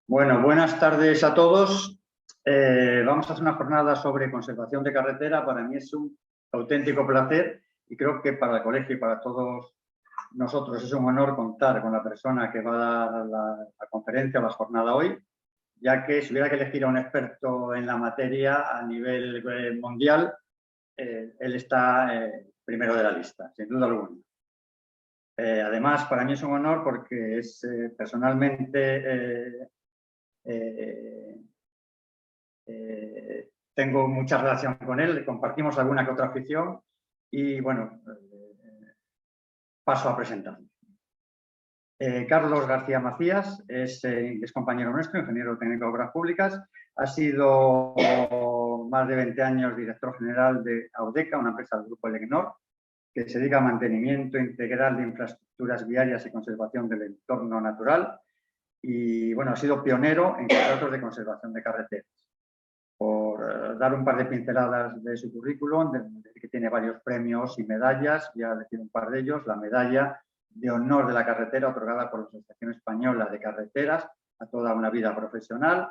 Bueno, buenas tardes a todos. Vamos a hacer una jornada sobre conservación de carretera. Para mí es un auténtico placer y creo que para el colegio y para todos nosotros es un honor contar con la persona que va a dar la conferencia o la jornada hoy, ya que si hubiera que elegir a un experto en la materia a nivel mundial, él está primero de la lista, sin duda alguna. Además, para mí es un honor porque es personalmente tengo mucha relación con él, compartimos alguna que otra afición y bueno, paso a presentarlo. Carlos García Macías es compañero nuestro, ingeniero técnico de obras públicas, ha sido más de 20 años director general de Audeca, una empresa del grupo Elecnor, que se dedica a mantenimiento integral de infraestructuras viarias y conservación del entorno natural y bueno, ha sido pionero en contratos de conservación de carreteras. Por dar un par de pinceladas de su currículum, que tiene varios premios y medallas, voy a decir un par de ellos: la medalla de honor de la carretera otorgada por la Asociación Española de Carreteras a toda una vida profesional,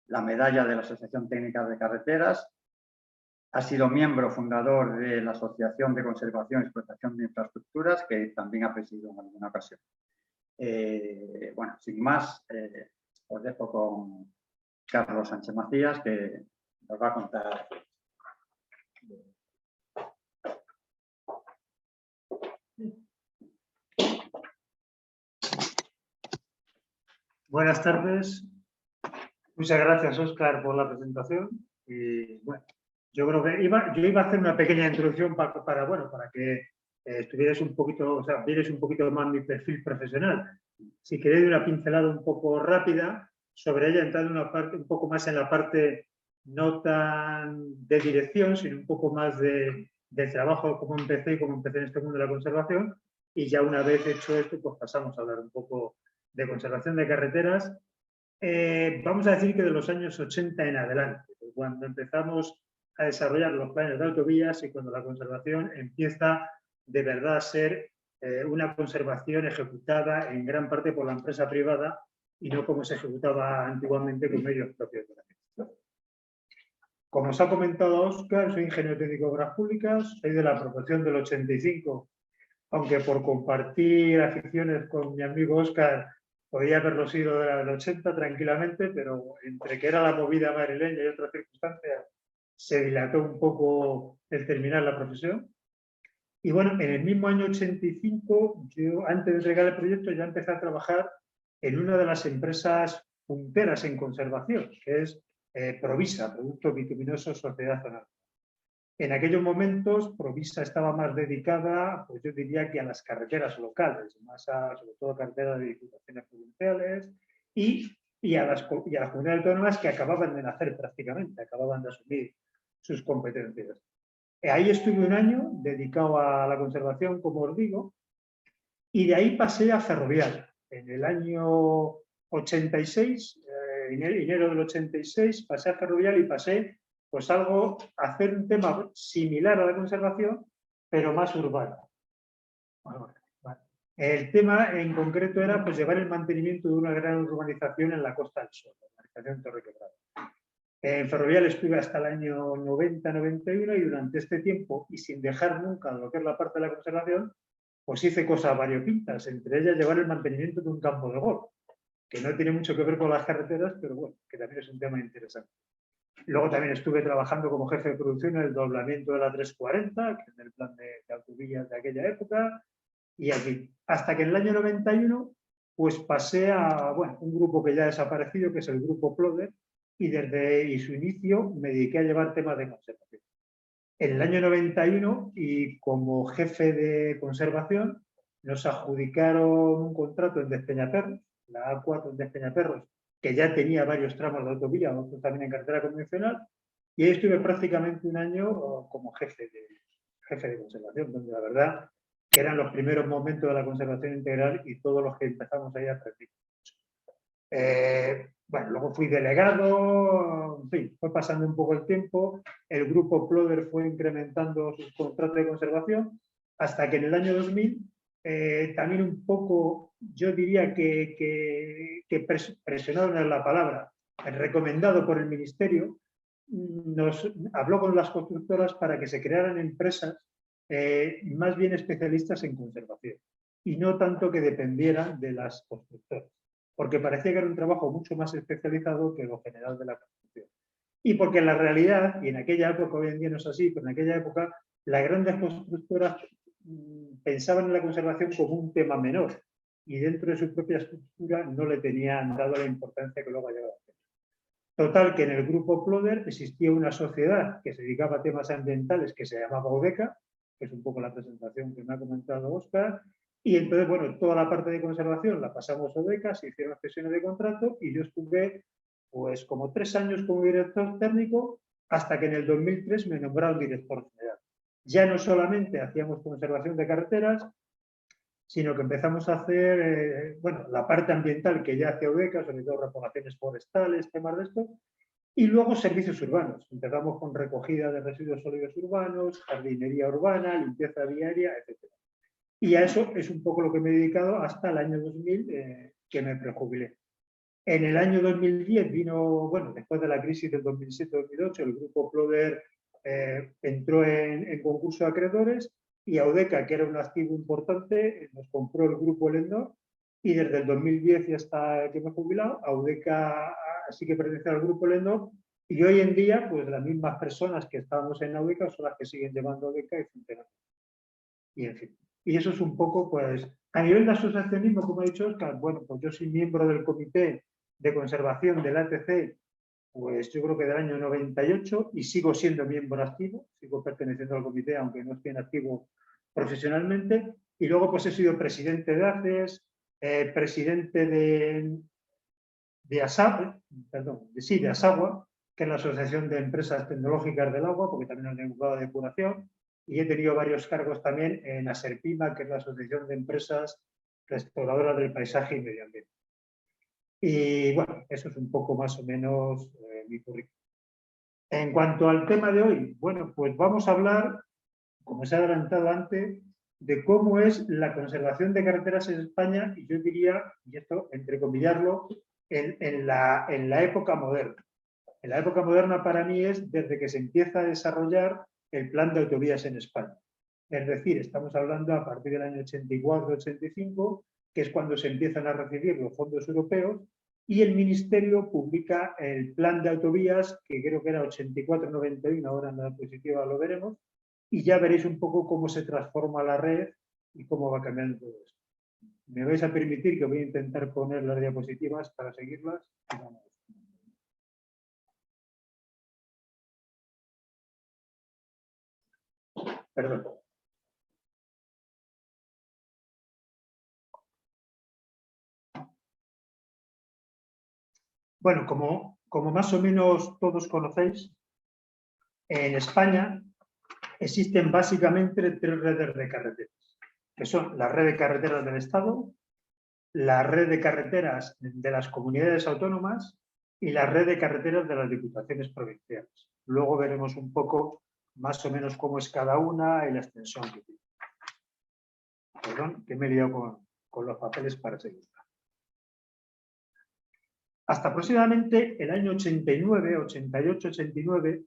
la medalla de la Asociación Técnica de Carreteras, ha sido miembro fundador de la Asociación de Conservación y Explotación de Infraestructuras, que también ha presidido en alguna ocasión. Bueno, sin más, os dejo con Carlos Sánchez Macías, que nos va a contar. Buenas tardes. Muchas gracias, Óscar, por la presentación. Y bueno, yo creo que yo iba a hacer una pequeña introducción para que estuvierais un poquito, o sea, vierais un poquito más mi perfil profesional. Si queréis una pincelada un poco rápida sobre ella, entrar un poco más en la parte no tan de dirección, sino un poco más del trabajo, cómo empecé en este mundo de la conservación. Y ya una vez hecho esto, pues pasamos a hablar un poco de conservación de carreteras. Vamos a decir que de los años 80 en adelante, cuando empezamos a desarrollar los planes de autovías y cuando la conservación empieza de verdad a ser una conservación ejecutada en gran parte por la empresa privada y no como se ejecutaba antiguamente con medios propios de la administración. Como os ha comentado Óscar, soy ingeniero técnico de obras públicas, soy de la promoción del 85, aunque por compartir aficiones con mi amigo Óscar podía haberlo sido de la del 80 tranquilamente, pero entre que era la movida madrileña y otras circunstancias se dilató un poco el terminar la profesión. Y bueno, en el mismo año 85, yo antes de entregar el proyecto ya empecé a trabajar en una de las empresas punteras en conservación, que es Provisa, Productos Bituminosos Sociedad Zonal. En aquellos momentos, Provisa estaba más dedicada, pues yo diría que a las carreteras locales, más sobre todo carreteras de diputaciones provinciales y a las comunidades autónomas que acababan de nacer prácticamente, acababan de asumir sus competencias. Ahí estuve un año dedicado a la conservación, como os digo, y de ahí pasé a Ferrovial. En el año 86, enero del 86, pasé a Ferrovial y pasé pues a hacer un tema similar a la conservación, pero más urbano. El tema en concreto era pues llevar el mantenimiento de una gran urbanización en la Costa del Sol, la urbanización Torre Quebrada. En Ferrovial estuve hasta el año 90-91 y durante este tiempo, y sin dejar nunca lo que es la parte de la conservación, pues hice cosas variopintas, entre ellas llevar el mantenimiento de un campo de golf, que no tiene mucho que ver con las carreteras, pero bueno, que también es un tema interesante. Luego también estuve trabajando como jefe de producción en el doblamiento de la 340, que es el plan de autovías de aquella época, y aquí. Hasta que en el año 91 pues pasé a un grupo que ya ha desaparecido, que es el grupo Ploder, y desde su inicio me dediqué a llevar temas de conservación. En el año 91, y como jefe de conservación, nos adjudicaron un contrato en Despeñaperros, la A4 en Despeñaperros, que ya tenía varios tramos de autovía, otros también en carretera convencional, y ahí estuve prácticamente un año como jefe de conservación, donde la verdad que eran los primeros momentos de la conservación integral y todos los que empezamos ahí a aprender. Luego fui delegado, en fin, fue pasando un poco el tiempo, el grupo Ploder fue incrementando sus contratos de conservación, hasta que en el año 2000 también un poco, yo diría que presionado no es la palabra, recomendado por el Ministerio, nos habló con las constructoras para que se crearan empresas más bien especialistas en conservación y no tanto que dependieran de las constructoras, porque parecía que era un trabajo mucho más especializado que lo general de la construcción. Y porque en la realidad, y en aquella época, hoy en día no es así, pero en aquella época las grandes constructoras pensaban en la conservación como un tema menor y dentro de su propia estructura no le tenían dado la importancia que luego ha llegado a tener. Total, que en el grupo Ploder existía una sociedad que se dedicaba a temas ambientales que se llamaba Udeca, que es un poco la presentación que me ha comentado Óscar, y entonces, bueno, toda la parte de conservación la pasamos a Udeca, se hicieron sesiones de contrato y yo estuve pues como 3 años como director técnico hasta que en el 2003 me nombraron director general. Ya no solamente hacíamos conservación de carreteras, sino que empezamos a hacer, bueno, la parte ambiental que ya hacía Udeca, sobre todo repoblaciones forestales, temas de esto, y luego servicios urbanos. Empezamos con recogida de residuos sólidos urbanos, jardinería urbana, limpieza viaria, etc. Y a eso es un poco lo que me he dedicado hasta el año 2000, que me prejubilé. En el año 2010 vino, bueno, después de la crisis del 2007-2008, el grupo Ploder entró en concurso de acreedores y Audeca, que era un activo importante, nos compró el grupo Lendor y desde el 2010 y hasta que me he jubilado, Audeca sí que pertenece al grupo Lendor y hoy en día, pues las mismas personas que estábamos en Audeca son las que siguen llevando Audeca y funcionando. Y en fin. Y eso es un poco, pues, a nivel de asociacionismo, como ha dicho Óscar, bueno, pues yo soy miembro del comité de conservación del ATC, pues yo creo que del año 98 y sigo siendo miembro activo, sigo perteneciendo al comité, aunque no estoy en activo profesionalmente. Y luego pues he sido presidente de ACES, presidente de ASAP, perdón, de ASAGUA, que es la Asociación de Empresas Tecnológicas del Agua, porque también es un grado de depuración, y he tenido varios cargos también en ASERPIMA, que es la Asociación de Empresas Restauradoras del Paisaje y Medio Ambiente. Y bueno, eso es un poco más o menos mi currículum. En cuanto al tema de hoy, bueno, pues vamos a hablar, como se ha adelantado antes, de cómo es la conservación de carreteras en España, y yo diría, y esto entrecomillarlo, en la época moderna. En la época moderna para mí es desde que se empieza a desarrollar el plan de autovías en España. Es decir, estamos hablando a partir del año 84-85, que es cuando se empiezan a recibir los fondos europeos, y el Ministerio publica el plan de autovías, que creo que era 84-91, ahora en la diapositiva lo veremos, y ya veréis un poco cómo se transforma la red y cómo va cambiando todo esto. Me vais a permitir que voy a intentar poner las diapositivas para seguirlas. Y vamos. Perdón. Bueno, como más o menos todos conocéis, en España existen básicamente 3 redes de carreteras, que son la red de carreteras del Estado, la red de carreteras de las comunidades autónomas y la red de carreteras de las diputaciones provinciales. Luego veremos un poco más o menos cómo es cada una y la extensión que tiene. Perdón, que me he liado con los papeles para seguir. Hasta aproximadamente el año 89, 88, 89,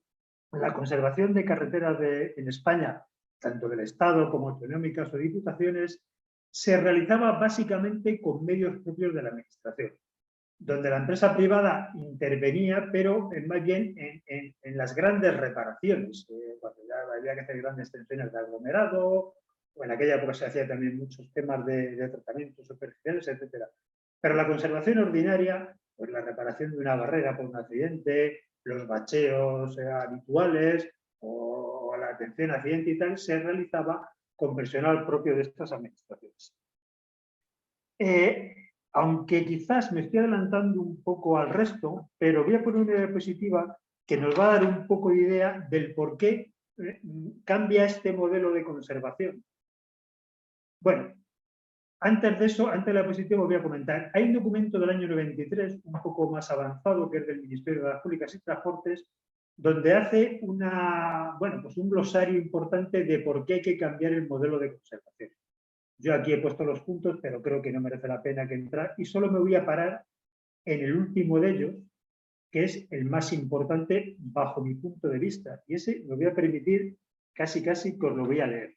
la conservación de carreteras en España, tanto del Estado como autonómicas o diputaciones, se realizaba básicamente con medios propios de la administración, donde la empresa privada intervenía, pero más bien en las grandes reparaciones, cuando ya había que hacer grandes extensiones de aglomerado, o en aquella época se hacía también muchos temas de tratamientos superficiales, etc. Pero la conservación ordinaria, pues la reparación de una barrera por un accidente, los bacheos habituales o la atención a accidente y tal, se realizaba con personal propio de estas administraciones. Aunque quizás me estoy adelantando un poco al resto, pero voy a poner una diapositiva que nos va a dar un poco de idea del por qué cambia este modelo de conservación. Bueno, antes de eso, antes de la diapositiva, voy a comentar. Hay un documento del año 93, un poco más avanzado, que es del Ministerio de las Públicas y Transportes, donde hace un glosario importante de por qué hay que cambiar el modelo de conservación. Yo aquí he puesto los puntos, pero creo que no merece la pena que entrar y solo me voy a parar en el último de ellos, que es el más importante bajo mi punto de vista. Y ese me voy a permitir casi que os lo voy a leer.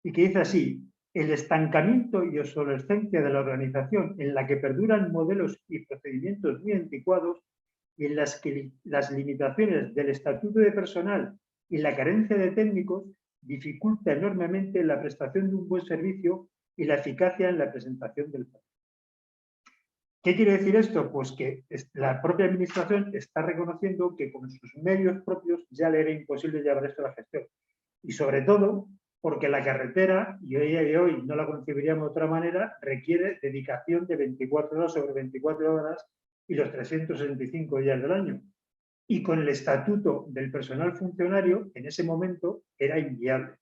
Y que dice así: el estancamiento y obsolescencia de la organización en la que perduran modelos y procedimientos muy anticuados y en las que las limitaciones del estatuto de personal y la carencia de técnicos dificulta enormemente la prestación de un buen servicio y la eficacia en la presentación del plan. ¿Qué quiere decir esto? Pues que la propia administración está reconociendo que con sus medios propios ya le era imposible llevar esto a la gestión. Y sobre todo porque la carretera, y hoy de hoy no la concebiríamos de otra manera, requiere dedicación de 24 horas sobre 24 horas y los 365 días del año. Y con el estatuto del personal funcionario, en ese momento era inviable.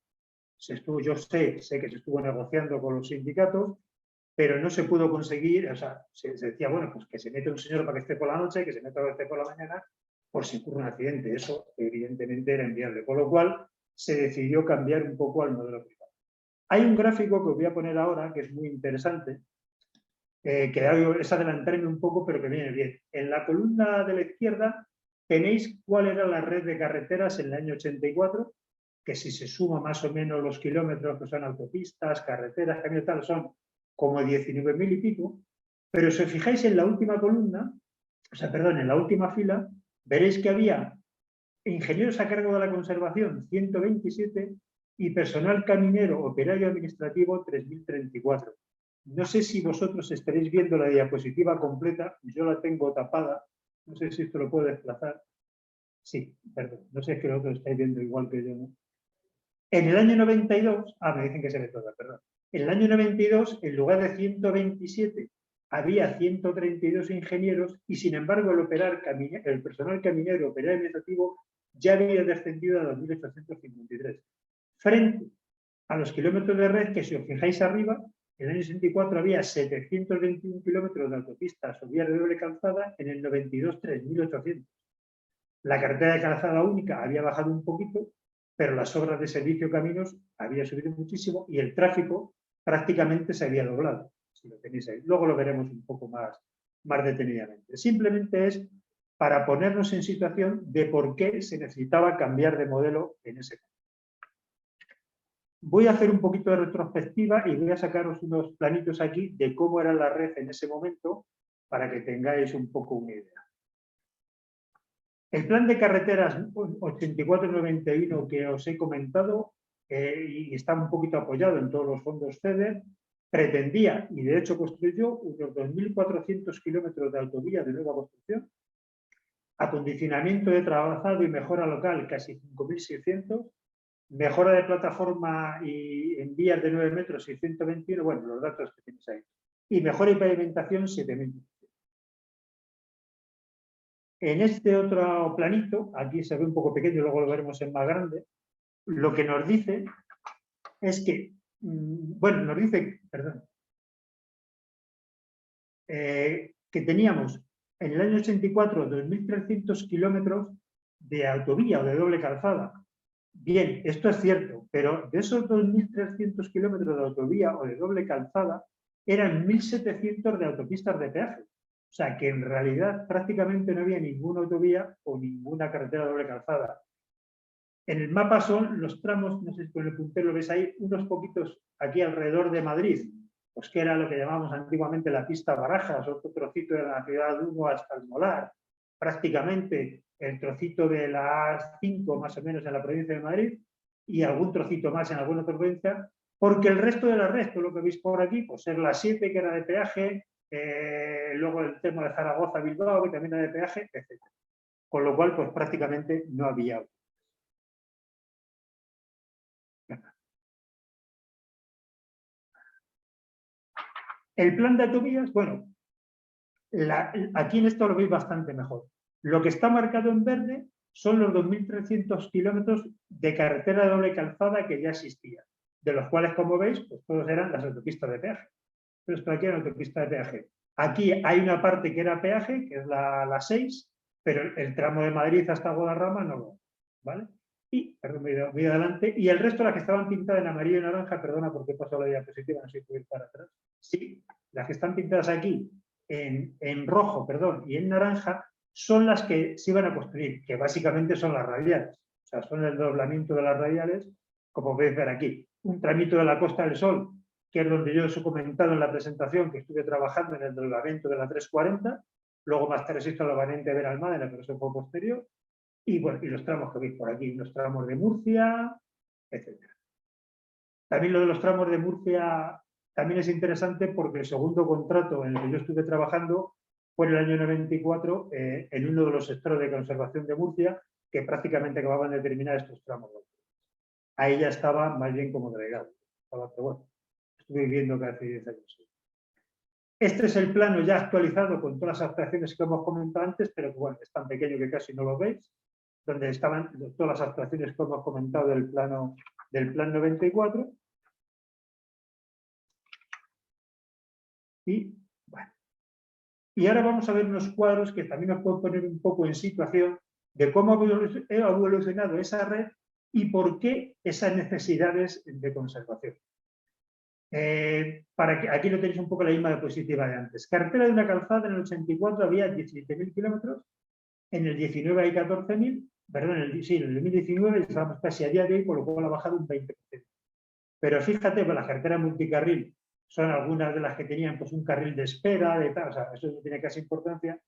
Yo sé que se estuvo negociando con los sindicatos, pero no se pudo conseguir, o sea, se decía, bueno, pues que se mete un señor para que esté por la noche, que se meta para que esté por la mañana, por si ocurre un accidente. Eso, evidentemente, era inviable. Con lo cual, se decidió cambiar un poco al modelo privado. Hay un gráfico que os voy a poner ahora, que es muy interesante, que es adelantarme un poco, pero que viene bien. En la columna de la izquierda tenéis cuál era la red de carreteras en el año 84, que si se suma más o menos los kilómetros que son autopistas, carreteras, caminos, tal, son como 19.000 y pico, pero si os fijáis en la última columna, en la última fila, veréis que había ingenieros a cargo de la conservación 127 y personal caminero operario administrativo 3.034. No sé si vosotros estaréis viendo la diapositiva completa, yo la tengo tapada, no sé si esto lo puedo desplazar. Sí, perdón, no sé si que vosotros estáis viendo igual que yo, ¿no? En el año 92, me dicen que se ve toda, perdón. En el año 92, en lugar de 127, había 132 ingenieros y, sin embargo, el personal caminero operario administrativo ya había descendido a 2.853. Frente a los kilómetros de red, que si os fijáis arriba, en el año 64 había 721 kilómetros de autopistas o vías de doble calzada, en el 92 3.800. La carretera de calzada única había bajado un poquito, pero las obras de servicio caminos había subido muchísimo y el tráfico prácticamente se había doblado, si lo tenéis ahí. Luego lo veremos un poco más detenidamente. Simplemente es para ponernos en situación de por qué se necesitaba cambiar de modelo en ese caso. Voy a hacer un poquito de retrospectiva y voy a sacaros unos planitos aquí de cómo era la red en ese momento para que tengáis un poco una idea. El plan de carreteras 84-91 que os he comentado y está un poquito apoyado en todos los fondos FEDER, pretendía, y de hecho construyó, unos 2.400 kilómetros de autovía de nueva construcción, acondicionamiento de trazado y mejora local casi 5.600, mejora de plataforma y en vías de 9 metros y 121, bueno, los datos que tenéis ahí, y mejora y pavimentación 7.000. En este otro planito, aquí se ve un poco pequeño, luego lo veremos en más grande, lo que nos dice es que, nos dice, que teníamos en el año 84 2.300 kilómetros de autovía o de doble calzada. Bien, esto es cierto, pero de esos 2.300 kilómetros de autovía o de doble calzada, eran 1.700 de autopistas de peaje. O sea, que en realidad prácticamente no había ninguna autovía o ninguna carretera de doble calzada. En el mapa son los tramos, no sé si con el puntero lo ves ahí, unos poquitos aquí alrededor de Madrid, pues que era lo que llamamos antiguamente la pista Barajas, otro trocito de la ciudad de Lugo hasta el Molar, prácticamente el trocito de la A5 más o menos en la provincia de Madrid y algún trocito más en alguna otra provincia, porque el resto de la red, todo lo que veis por aquí, pues es la 7 que era de peaje, luego el tema de Zaragoza-Bilbao que también era de peaje, etc. Con lo cual, pues prácticamente no había. El plan de autovías, bueno, aquí en esto lo veis bastante mejor. Lo que está marcado en verde son los 2.300 kilómetros de carretera de doble calzada que ya existían, de los cuales, como veis, pues todos eran las autopistas de peaje. Pero esto aquí era autopista de peaje. Aquí hay una parte que era peaje, que es la 6, pero el tramo de Madrid hasta Guadarrama no lo, ¿vale? Y, perdón, voy adelante, y el resto, las que estaban pintadas en amarillo y naranja, perdona porque he pasado la diapositiva, no sé si puedo ir para atrás. Sí, las que están pintadas aquí en rojo, perdón, y en naranja, son las que se iban a construir, que básicamente son las radiales. O sea, son el doblamiento de las radiales, como podéis ver aquí. Un tramito de la Costa del Sol, que es donde yo os he comentado en la presentación que estuve trabajando en el doblamiento de la 340, luego más tarde se hizo la variante de Benalmádena, pero eso fue posterior, y bueno, y los tramos que veis por aquí, los tramos de Murcia, etc. También lo de los tramos de Murcia también es interesante porque el segundo contrato en el que yo estuve trabajando fue en el año 94 en uno de los sectores de conservación de Murcia que prácticamente acababan de terminar estos tramos. Ahí ya estaba más bien como delegado. Pero bueno, estuve viviendo que hace 10 años. Este es el plano ya actualizado con todas las actuaciones que hemos comentado antes, pero que bueno, es tan pequeño que casi no lo veis, donde estaban todas las actuaciones que hemos comentado del plan 94. Y, bueno. Y ahora vamos a ver unos cuadros que también nos pueden poner un poco en situación de cómo ha evolucionado esa red y por qué esas necesidades de conservación. Aquí lo tenéis un poco la misma diapositiva de antes. Carretera de una calzada en el 84 había 17.000 kilómetros, en el 19 hay 14.000, perdón, en el 2019 estamos casi a día de hoy, por lo cual ha bajado un 20%. Pero fíjate, pues las carreteras multicarril son algunas de las que tenían pues, un carril de espera, de tal, o sea, eso no tiene casi importancia.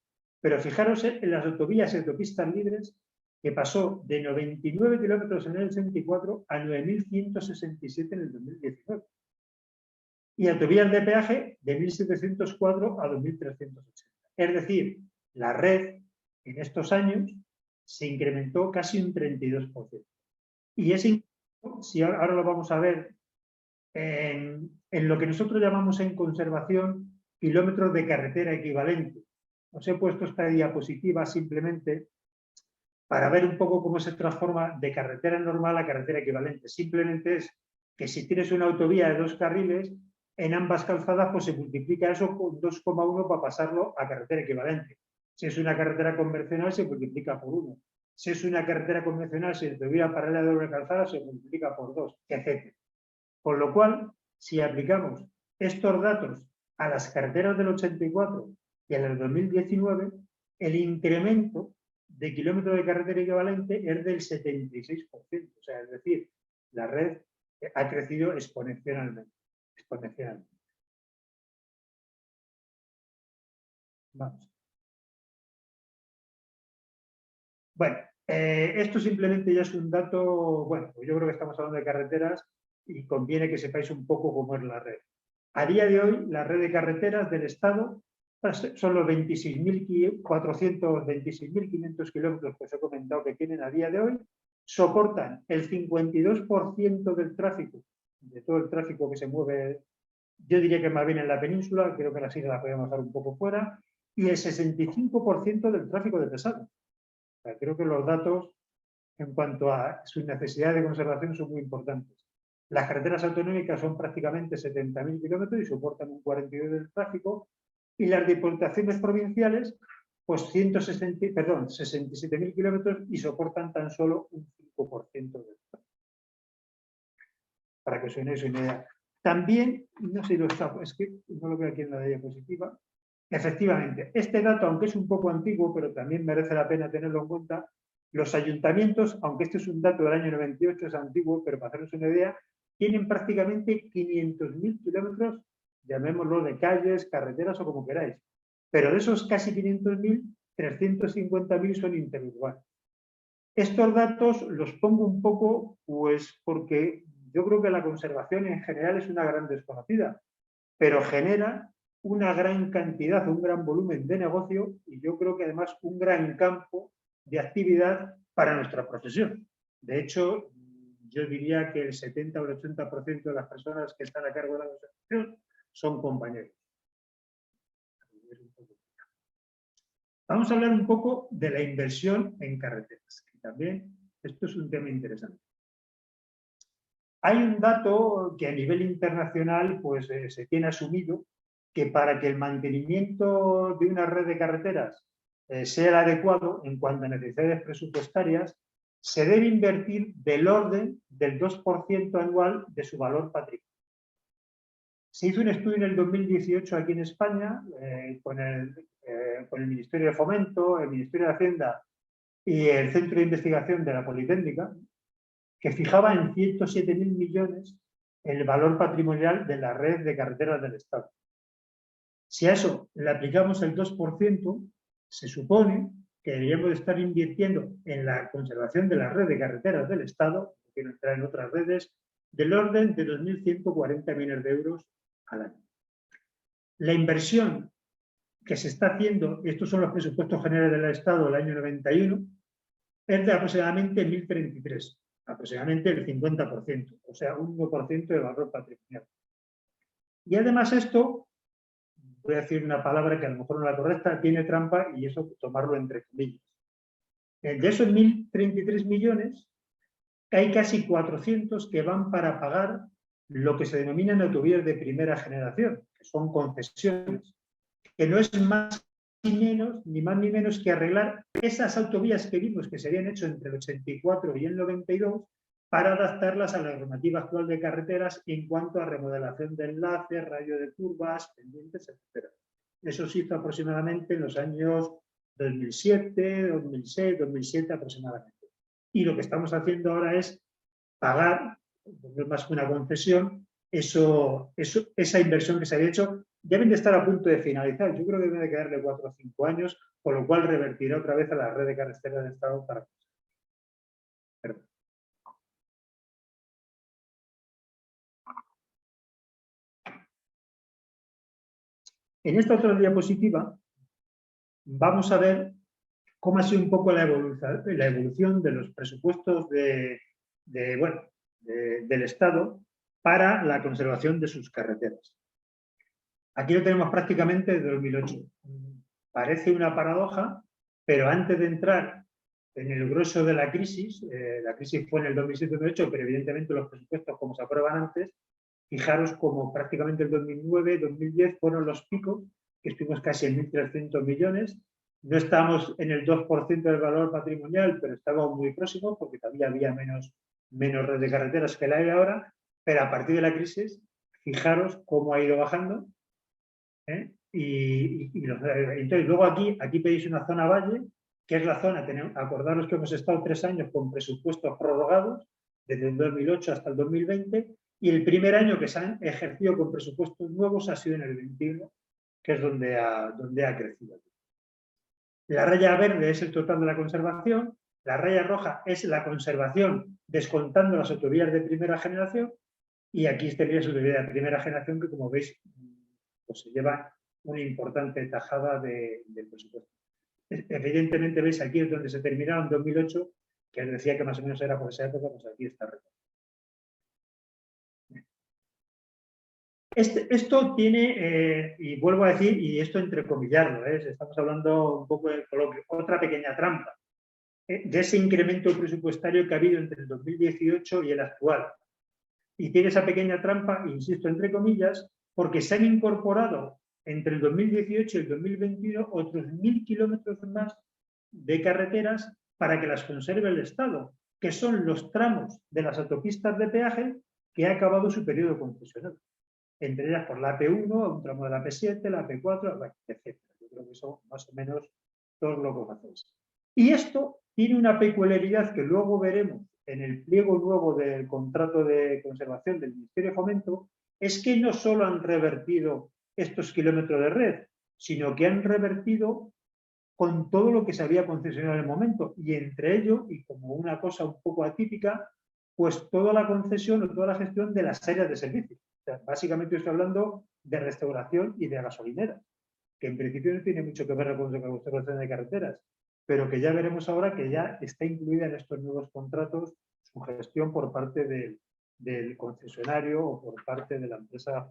Pero fijaros en las autovías y autopistas libres, que pasó de 99 kilómetros en el 84 a 9.167 en el 2019. Y autovías de peaje de 1.704 a 2.380. Es decir, la red en estos años se incrementó casi un 32%. Y ese incremento, si ahora lo vamos a ver, en lo que nosotros llamamos en conservación kilómetros de carretera equivalente. Os he puesto esta diapositiva simplemente para ver un poco cómo se transforma de carretera normal a carretera equivalente. Simplemente es que si tienes una autovía de 2 carriles, en ambas calzadas pues se multiplica eso con 2,1 para pasarlo a carretera equivalente. Si es una carretera convencional, se multiplica por 1. Si es una carretera convencional, si es autovía paralela de doble calzada, se multiplica por 2, etc. Con lo cual, si aplicamos estos datos a las carreteras del 84 y a las del 2019, el incremento de kilómetros de carretera equivalente es del 76%. O sea, es decir, la red ha crecido exponencialmente. Vamos. Bueno, esto simplemente ya es un dato, bueno, yo creo que estamos hablando de carreteras y conviene que sepáis un poco cómo es la red. A día de hoy, la red de carreteras del Estado son los 26.500 kilómetros que os he comentado que tienen a día de hoy, soportan el 52% del tráfico, de todo el tráfico que se mueve, yo diría que más bien en la península, creo que las islas las podemos dar un poco fuera, y el 65% del tráfico de pesado. O sea, creo que los datos en cuanto a su necesidad de conservación son muy importantes. Las carreteras autonómicas son prácticamente 70.000 kilómetros y soportan un 42% del tráfico, y las diputaciones provinciales, pues 67.000 kilómetros y soportan tan solo un 5% del tráfico. Para que os hagáis una idea. También, no sé si lo está, es que no lo veo aquí en la diapositiva, efectivamente, este dato, aunque es un poco antiguo, pero también merece la pena tenerlo en cuenta, los ayuntamientos, aunque este es un dato del año 98, es antiguo, pero para haceros una idea, tienen prácticamente 500.000 kilómetros, llamémoslo de calles, carreteras o como queráis. Pero de esos casi 500.000, 350.000 son interurbanos. Estos datos los pongo un poco, pues porque yo creo que la conservación en general es una gran desconocida, pero genera una gran cantidad, un gran volumen de negocio y yo creo que además un gran campo de actividad para nuestra profesión. De hecho, yo diría que el 70 o el 80% de las personas que están a cargo de la conservación son compañeros. Vamos a hablar un poco de la inversión en carreteras, que también esto es un tema interesante. Hay un dato que a nivel internacional pues, se tiene asumido que para que el mantenimiento de una red de carreteras sea el adecuado en cuanto a necesidades presupuestarias, se debe invertir del orden del 2% anual de su valor patrimonial. Se hizo un estudio en el 2018 aquí en España con el Ministerio de Fomento, el Ministerio de Hacienda y el Centro de Investigación de la Politécnica, que fijaba en 107.000 millones el valor patrimonial de la red de carreteras del Estado. Si a eso le aplicamos el 2%, se supone que deberíamos de estar invirtiendo en la conservación de la red de carreteras del Estado, no quiero entrar en otras redes, del orden de 2.140 millones de euros al año. La inversión que se está haciendo, estos son los presupuestos generales del Estado del año 91, es de aproximadamente 1.033, aproximadamente el 50%, o sea, un 1% de valor patrimonial. Y además esto, voy a decir una palabra que a lo mejor no es la correcta, tiene trampa y eso tomarlo entre comillas. De esos 1.033 millones, hay casi 400 que van para pagar lo que se denominan autovías de primera generación, que son concesiones, que no es más ni menos, ni más ni menos que arreglar esas autovías que vimos que se habían hecho entre el 84 y el 92 para adaptarlas a la normativa actual de carreteras en cuanto a remodelación de enlaces, radio de curvas, pendientes, etc. Eso se hizo aproximadamente en los años 2007, 2006, 2007 aproximadamente. Y lo que estamos haciendo ahora es pagar, no es más que una concesión, esa inversión que se había hecho. Deben de estar a punto de finalizar. Yo creo que debe de quedarle 4 o 5 años, con lo cual revertirá otra vez a la red de carreteras del Estado para... Perdón. En esta otra diapositiva vamos a ver cómo ha sido un poco la evolución de los presupuestos del Estado para la conservación de sus carreteras. Aquí lo tenemos prácticamente desde 2008. Parece una paradoja, pero antes de entrar en el grueso de la crisis fue en el 2007-2008, pero evidentemente los presupuestos, como se aprueban antes, fijaros como prácticamente el 2009-2010 fueron los picos, que estuvimos casi en 1.300 millones. No estábamos en el 2% del valor patrimonial, pero estábamos muy próximos porque todavía había menos red de carreteras que la hay ahora, pero a partir de la crisis, fijaros cómo ha ido bajando. Entonces, luego aquí veis una zona valle, que es la zona, acordaros que hemos estado 3 años con presupuestos prorrogados, desde el 2008 hasta el 2020, y el primer año que se han ejercido con presupuestos nuevos ha sido en el 21, que es donde ha crecido. La raya verde es el total de la conservación, la raya roja es la conservación descontando las autovías de primera generación, y aquí estaría su autovía de primera generación, que como veis pues se lleva una importante tajada del presupuesto. Evidentemente veis aquí es donde se terminaron en 2008, que os decía que más o menos era por esa época, pues aquí está. Esto tiene, y vuelvo a decir, y esto entrecomillarlo, estamos hablando un poco de coloquio, otra pequeña trampa, de ese incremento presupuestario que ha habido entre el 2018 y el actual. Y tiene esa pequeña trampa, insisto, entre comillas, porque se han incorporado entre el 2018 y el 2021 otros 1.000 kilómetros más de carreteras para que las conserve el Estado, que son los tramos de las autopistas de peaje que ha acabado su periodo concesional. Entre ellas por la AP1, un tramo de la AP7, la AP4, etc. Yo creo que son más o menos todos lo que hacéis. Y esto tiene una peculiaridad que luego veremos en el pliego nuevo del contrato de conservación del Ministerio de Fomento, es que no solo han revertido estos kilómetros de red, sino que han revertido con todo lo que se había concesionado en el momento, y entre ello, y como una cosa un poco atípica, pues toda la concesión o toda la gestión de las áreas de servicio. O sea, básicamente estoy hablando de restauración y de gasolineras, que en principio no tiene mucho que ver con la conservación de carreteras, pero que ya veremos ahora que ya está incluida en estos nuevos contratos su gestión por parte del concesionario o por parte de la empresa.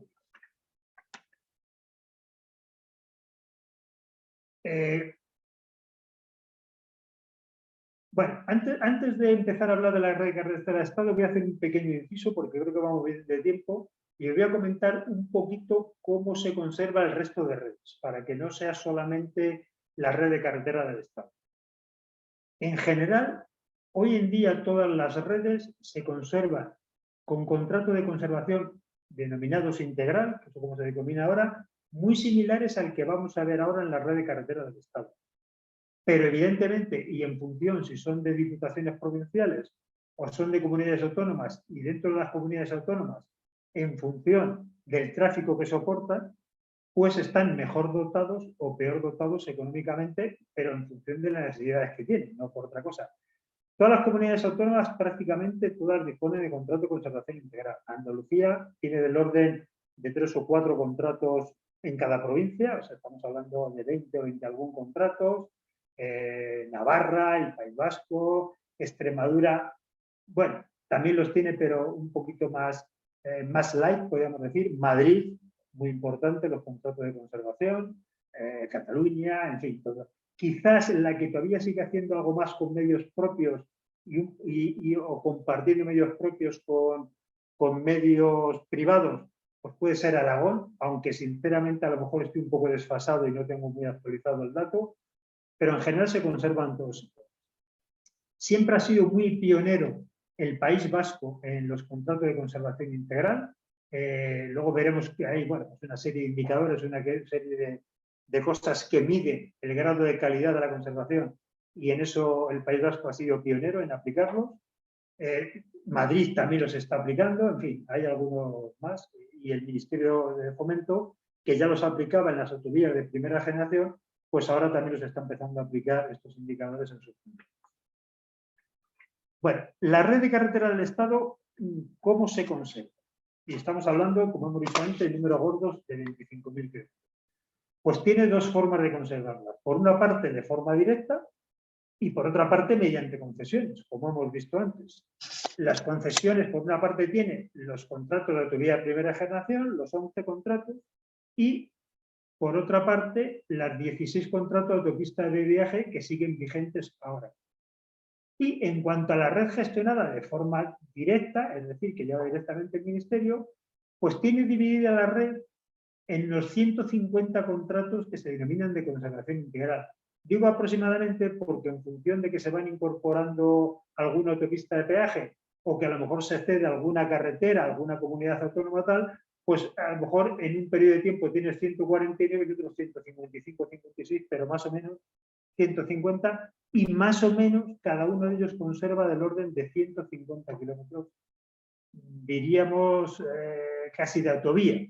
Bueno, antes de empezar a hablar de la red de carreteras del Estado, voy a hacer un pequeño inciso porque creo que vamos bien de tiempo y os voy a comentar un poquito cómo se conserva el resto de redes, para que no sea solamente la red de carretera del Estado. En general, Hoy en día todas las redes se conservan con contrato de conservación denominados integral, que es como se denomina ahora, muy similares al que vamos a ver ahora en la red de carreteras del Estado. Pero evidentemente, y en función si son de diputaciones provinciales o son de comunidades autónomas, y dentro de las comunidades autónomas, en función del tráfico que soportan, pues están mejor dotados o peor dotados económicamente, pero en función de las necesidades que tienen, no por otra cosa. Todas las comunidades autónomas, prácticamente todas disponen de contrato de conservación integral. Andalucía tiene del orden de 3 o 4 contratos en cada provincia, o sea, estamos hablando de 20 o 20 algún contratos. Navarra, el País Vasco, Extremadura, bueno, también los tiene, pero un poquito más, más light, podríamos decir. Madrid, muy importante, los contratos de conservación, Cataluña, en fin, todo. Quizás la que todavía sigue haciendo algo más con medios propios o compartiendo medios propios con medios privados, pues puede ser Aragón, aunque sinceramente a lo mejor estoy un poco desfasado y no tengo muy actualizado el dato, pero en general se conservan todos. Siempre ha sido muy pionero el País Vasco en los contratos de conservación integral. Luego veremos que hay una serie de indicadores, una serie de cosas que miden el grado de calidad de la conservación, y en eso el País Vasco ha sido pionero en aplicarlos. Madrid también los está aplicando, en fin, hay algunos más, y el Ministerio de Fomento, que ya los aplicaba en las autovías de primera generación, pues ahora también los está empezando a aplicar estos indicadores en sus puntos. Bueno, la red de carretera del Estado, ¿cómo se conserva? Y estamos hablando, como hemos dicho antes, de números gordos de 25.000 kilómetros. Pues tiene dos formas de conservarla. Por una parte, de forma directa, y por otra parte, mediante concesiones, como hemos visto antes. Las concesiones, por una parte, tiene los contratos de autovía de primera generación, los 11 contratos, y por otra parte, las 16 contratos de autopistas de viaje que siguen vigentes ahora. Y en cuanto a la red gestionada de forma directa, es decir, que lleva directamente el Ministerio, pues tiene dividida la red en los 150 contratos que se denominan de conservación integral. Digo aproximadamente porque en función de que se van incorporando alguna autopista de peaje o que a lo mejor se cede alguna carretera, alguna comunidad autónoma tal, pues a lo mejor en un periodo de tiempo tienes 149 y otros 155, 56, pero más o menos 150, y más o menos cada uno de ellos conserva del orden de 150 kilómetros, diríamos casi de autovía,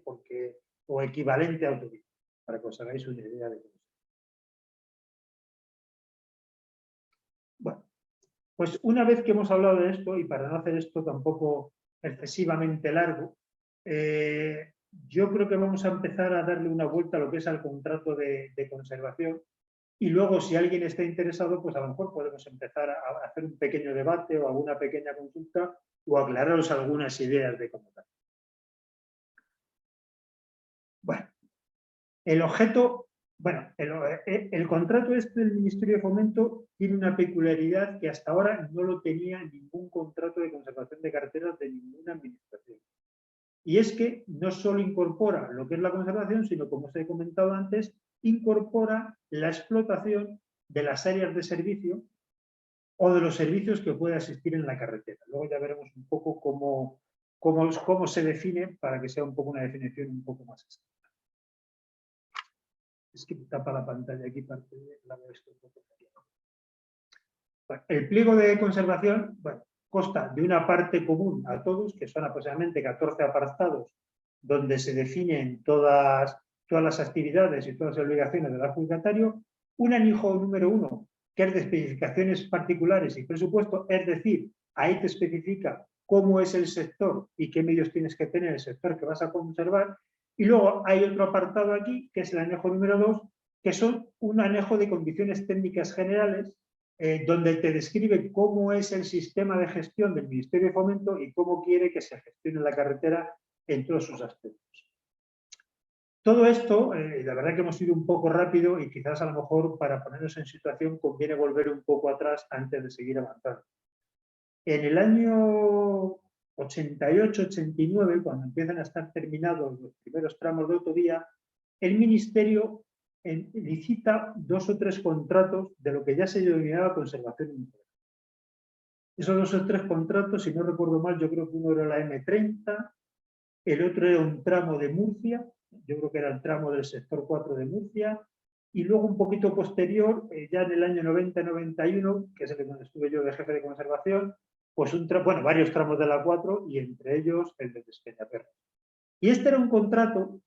porque, o equivalente a autovía, para que os hagáis una idea de eso. Bueno, pues una vez que hemos hablado de esto, y para no hacer esto tampoco excesivamente largo, yo creo que vamos a empezar a darle una vuelta a lo que es al contrato de conservación, y luego si alguien está interesado, pues a lo mejor podemos empezar a hacer un pequeño debate o alguna pequeña consulta o aclararos algunas ideas de cómo tal. Bueno, el objeto, bueno, el contrato este del Ministerio de Fomento tiene una peculiaridad que hasta ahora no lo tenía ningún contrato de conservación de carreteras de ninguna administración. Y es que no solo incorpora lo que es la conservación, sino, como os he comentado antes, incorpora la explotación de las áreas de servicio o de los servicios que pueda existir en la carretera. Luego ya veremos un poco cómo se define para que sea un poco una definición un poco más exacta. Es que me tapa la pantalla aquí parte de la de esto. Bueno, el pliego de conservación, bueno, consta de una parte común a todos, que son aproximadamente 14 apartados, donde se definen todas las actividades y todas las obligaciones del adjudicatario, un anejo número 1, que es de especificaciones particulares y presupuesto, es decir, ahí te especifica cómo es el sector y qué medios tienes que tener el sector que vas a conservar, y luego hay otro apartado aquí, que es el anejo número 2, que son un anejo de condiciones técnicas generales, donde te describe cómo es el sistema de gestión del Ministerio de Fomento y cómo quiere que se gestione la carretera en todos sus aspectos. Todo esto, la verdad que hemos ido un poco rápido y quizás a lo mejor para ponernos en situación conviene volver un poco atrás antes de seguir avanzando. En el año 88-89, cuando empiezan a estar terminados los primeros tramos de autovía, el Ministerio licita 2 o 3 contratos de lo que ya se denominaba conservación integral. Esos 2 o 3 contratos, si no recuerdo mal, yo creo que uno era la M30, el otro era un tramo de Murcia, yo creo que era el tramo del sector 4 de Murcia, y luego un poquito posterior, ya en el año 90-91, que es el donde estuve yo de jefe de conservación, pues varios tramos de la 4 y entre ellos el de Despeñaperros. Y este era un contrato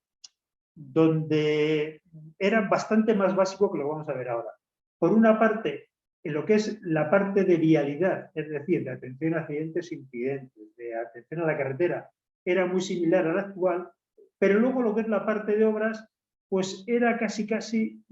donde era bastante más básico que lo vamos a ver ahora. Por una parte, en lo que es la parte de vialidad, es decir, de atención a accidentes e incidentes, de atención a la carretera, era muy similar a la actual, pero luego lo que es la parte de obras, pues era casi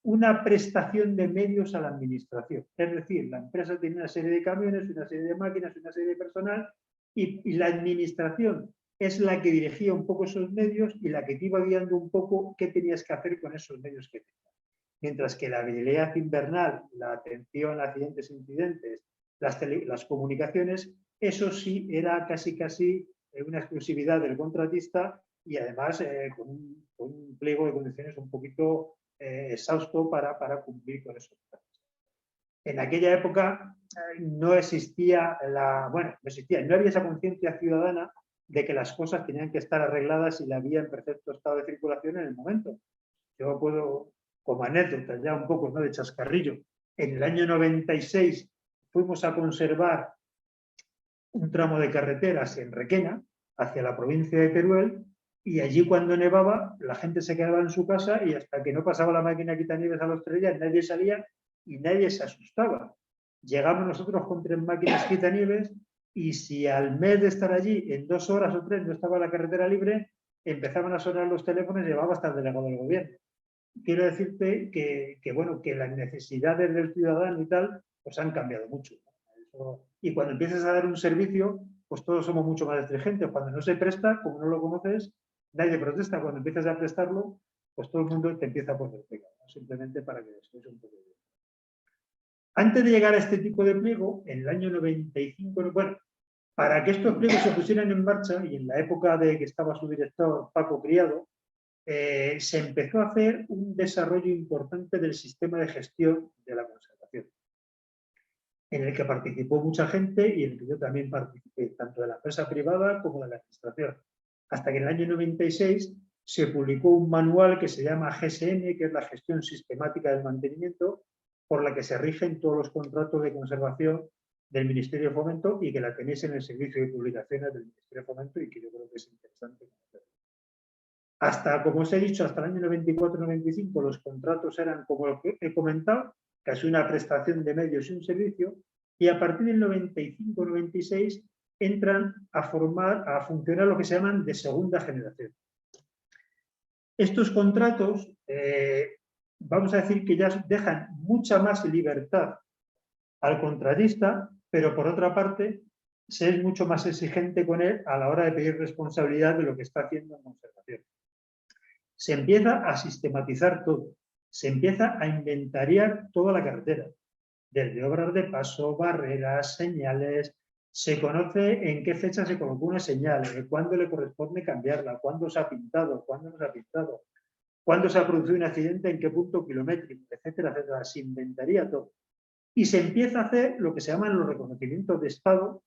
una prestación de medios a la administración. Es decir, la empresa tenía una serie de camiones, una serie de máquinas, una serie de personal, y la administración es la que dirigía un poco esos medios y la que te iba guiando un poco qué tenías que hacer con esos medios que tenías. Mientras que la vialidad invernal, la atención a accidentes e incidentes, las comunicaciones, eso sí era casi una exclusividad del contratista y además con un pliego de condiciones un poquito exhausto para cumplir con esos planes. En aquella época no existía no había esa conciencia ciudadana de que las cosas tenían que estar arregladas y la vía en perfecto estado de circulación en el momento. Yo puedo, como anécdota ya un poco, ¿no?, de chascarrillo, en el año 96 fuimos a conservar un tramo de carreteras en Requena, hacia la provincia de Teruel, y allí cuando nevaba la gente se quedaba en su casa y hasta que no pasaba la máquina quitanieves a los 3 días nadie salía y nadie se asustaba. Llegamos nosotros con 3 máquinas quitanieves y si al mes de estar allí en 2 horas o 3 no estaba la carretera libre, empezaban a sonar los teléfonos y llevaba hasta el delegado del gobierno. Quiero decirte que las necesidades del ciudadano y tal pues han cambiado mucho. Y cuando empiezas a dar un servicio, pues todos somos mucho más exigentes. Cuando no se presta, como no lo conoces, nadie protesta. Cuando empiezas a prestarlo, pues todo el mundo te empieza a poner pega, ¿no? Simplemente para que después un poco de... Antes de llegar a este tipo de pliego, en el año 95, bueno, para que estos pliegos se pusieran en marcha, y en la época de que estaba su director Paco Criado, se empezó a hacer un desarrollo importante del sistema de gestión de la conservación, en el que participó mucha gente y en el que yo también participé, tanto de la empresa privada como de la administración. Hasta que en el año 96 se publicó un manual que se llama GSM, que es la Gestión Sistemática del Mantenimiento, por la que se rigen todos los contratos de conservación del Ministerio de Fomento y que la tenéis en el servicio de publicaciones del Ministerio de Fomento y que yo creo que es interesante conocerlo. Hasta, como os he dicho, hasta el año 94-95 los contratos eran, como lo que he comentado, casi una prestación de medios y un servicio, y a partir del 95-96 entran a funcionar lo que se llaman de segunda generación. Estos contratos, vamos a decir que ya dejan mucha más libertad al contratista, pero por otra parte, se es mucho más exigente con él a la hora de pedir responsabilidad de lo que está haciendo en conservación. Se empieza a sistematizar todo, se empieza a inventariar toda la carretera, desde obras de paso, barreras, señales, se conoce en qué fecha se colocó una señal, cuándo le corresponde cambiarla, cuándo se ha pintado, cuándo no se ha pintado, cuándo se ha producido un accidente, en qué punto kilométrico, etcétera, etcétera. Se inventaría todo. Y se empieza a hacer lo que se llaman los reconocimientos de estado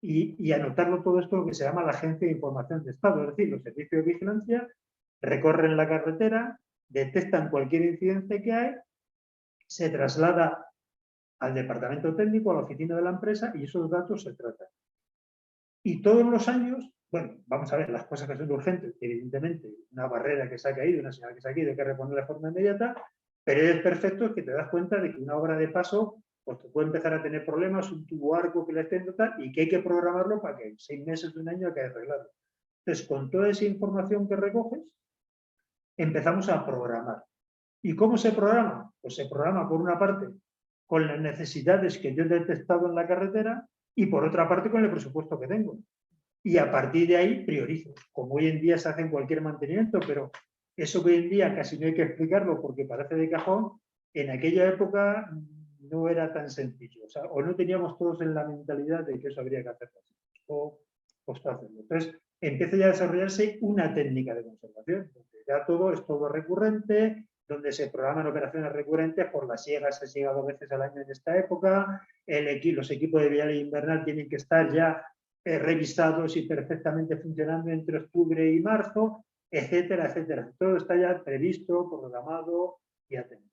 y anotarlo todo esto lo que se llama la Agencia de Información de Estado, es decir, los servicios de vigilancia recorren la carretera, detectan cualquier incidente que hay, se traslada al departamento técnico, a la oficina de la empresa y esos datos se tratan. Y todos los años, bueno, vamos a ver las cosas que son urgentes, evidentemente, una barrera que se ha caído, una señal que se ha caído, hay que reponer de forma inmediata, pero es perfecto que te das cuenta de que una obra de paso pues te puede empezar a tener problemas, un tubo arco que le esté tal, y que hay que programarlo para que en 6 meses de un año hay que arreglarlo. Entonces, con toda esa información que recoges, empezamos a programar. ¿Y cómo se programa? Pues se programa, por una parte, con las necesidades que yo he detectado en la carretera y, por otra parte, con el presupuesto que tengo. Y a partir de ahí priorizo, como hoy en día se hace en cualquier mantenimiento, pero eso que hoy en día casi no hay que explicarlo porque parece de cajón, en aquella época no era tan sencillo. O no teníamos todos en la mentalidad de que eso habría que hacerlo. O hacerlo. Entonces, empieza ya a desarrollarse una técnica de conservación. Ya todo es todo recurrente, donde se programan operaciones recurrentes, por la siega se siega 2 veces al año en esta época, los equipos de vial invernal tienen que estar ya revisados y perfectamente funcionando entre octubre y marzo, etcétera, etcétera. Todo está ya previsto, programado y atendido.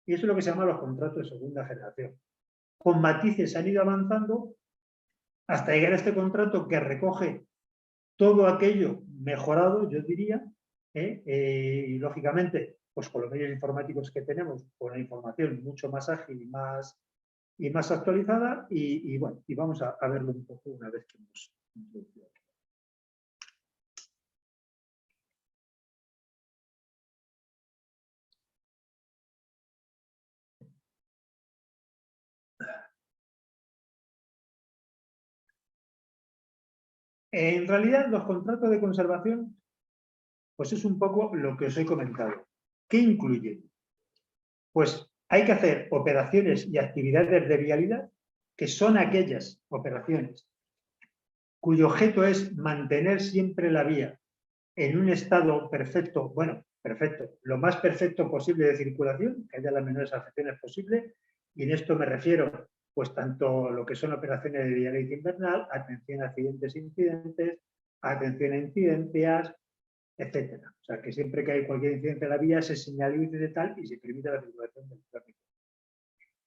Y eso es lo que se llama los contratos de segunda generación. Con matices han ido avanzando hasta llegar a este contrato que recoge todo aquello mejorado, yo diría, y lógicamente, pues con los medios informáticos que tenemos, con la información mucho más ágil y más actualizada, y bueno, y vamos a verlo un poco una vez que hemos introducido. En realidad, los contratos de conservación, pues es un poco lo que os he comentado. ¿Qué incluyen? Pues hay que hacer operaciones y actividades de vialidad, que son aquellas operaciones cuyo objeto es mantener siempre la vía en un estado perfecto, bueno, perfecto, lo más perfecto posible de circulación, que haya las menores afecciones posibles, y en esto me refiero, pues tanto lo que son operaciones de vialidad invernal, atención a accidentes e incidentes, atención a incidencias, etcétera. O sea, que siempre que hay cualquier incidencia en la vía se señalice de tal y se permite la circulación del tráfico.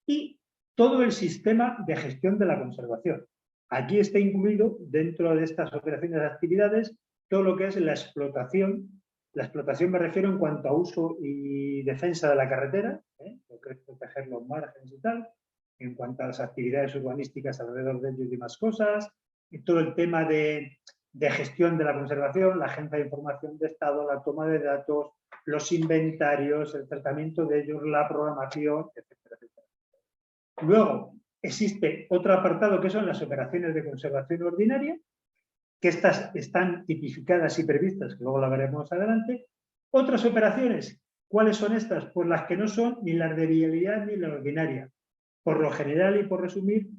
Y todo el sistema de gestión de la conservación. Aquí está incluido, dentro de estas operaciones de actividades, todo lo que es la explotación. La explotación me refiero en cuanto a uso y defensa de la carretera, lo que es proteger los márgenes y tal, en cuanto a las actividades urbanísticas alrededor de ellos y demás cosas, y todo el tema de gestión de la conservación, la agencia de información de estado, la toma de datos, los inventarios, el tratamiento de ellos, la programación, etcétera, etcétera. Luego, existe otro apartado que son las operaciones de conservación ordinaria, que estas están tipificadas y previstas, que luego la veremos adelante. Otras operaciones, ¿cuáles son estas? Pues las que no son ni las de vialidad ni la ordinaria. Por lo general y por resumir,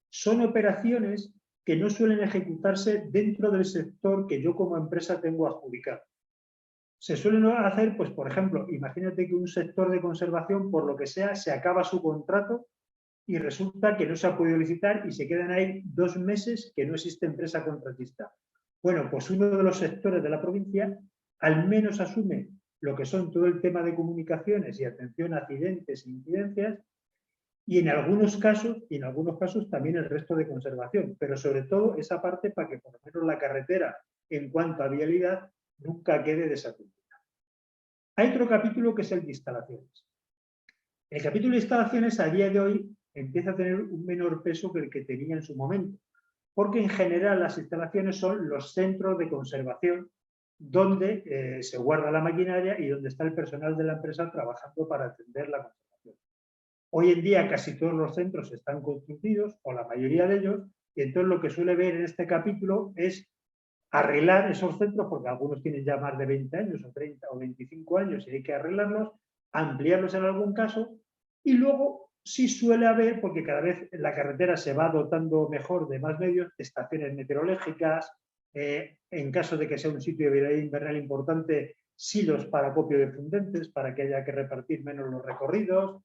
son operaciones que no suelen ejecutarse dentro del sector que yo como empresa tengo adjudicado. Se suelen hacer, pues por ejemplo, imagínate que un sector de conservación, por lo que sea, se acaba su contrato y resulta que no se ha podido licitar y se quedan ahí 2 meses que no existe empresa contratista. Bueno, pues uno de los sectores de la provincia al menos asume lo que son todo el tema de comunicaciones y atención a accidentes e incidencias, y en algunos casos también el resto de conservación, pero sobre todo esa parte para que por lo menos la carretera en cuanto a vialidad nunca quede desatendida. Hay otro capítulo que es el de instalaciones. El capítulo de instalaciones a día de hoy empieza a tener un menor peso que el que tenía en su momento, porque en general las instalaciones son los centros de conservación donde se guarda la maquinaria y donde está el personal de la empresa trabajando para atender la conservación. Hoy en día casi todos los centros están construidos, o la mayoría de ellos, y entonces lo que suele ver en este capítulo es arreglar esos centros, porque algunos tienen ya más de 20 años, o 30 o 25 años, y hay que arreglarlos, ampliarlos en algún caso, y luego sí suele haber, porque cada vez la carretera se va dotando mejor de más medios, estaciones meteorológicas, en caso de que sea un sitio de vialidad invernal importante, silos para acopio de fundentes, para que haya que repartir menos los recorridos,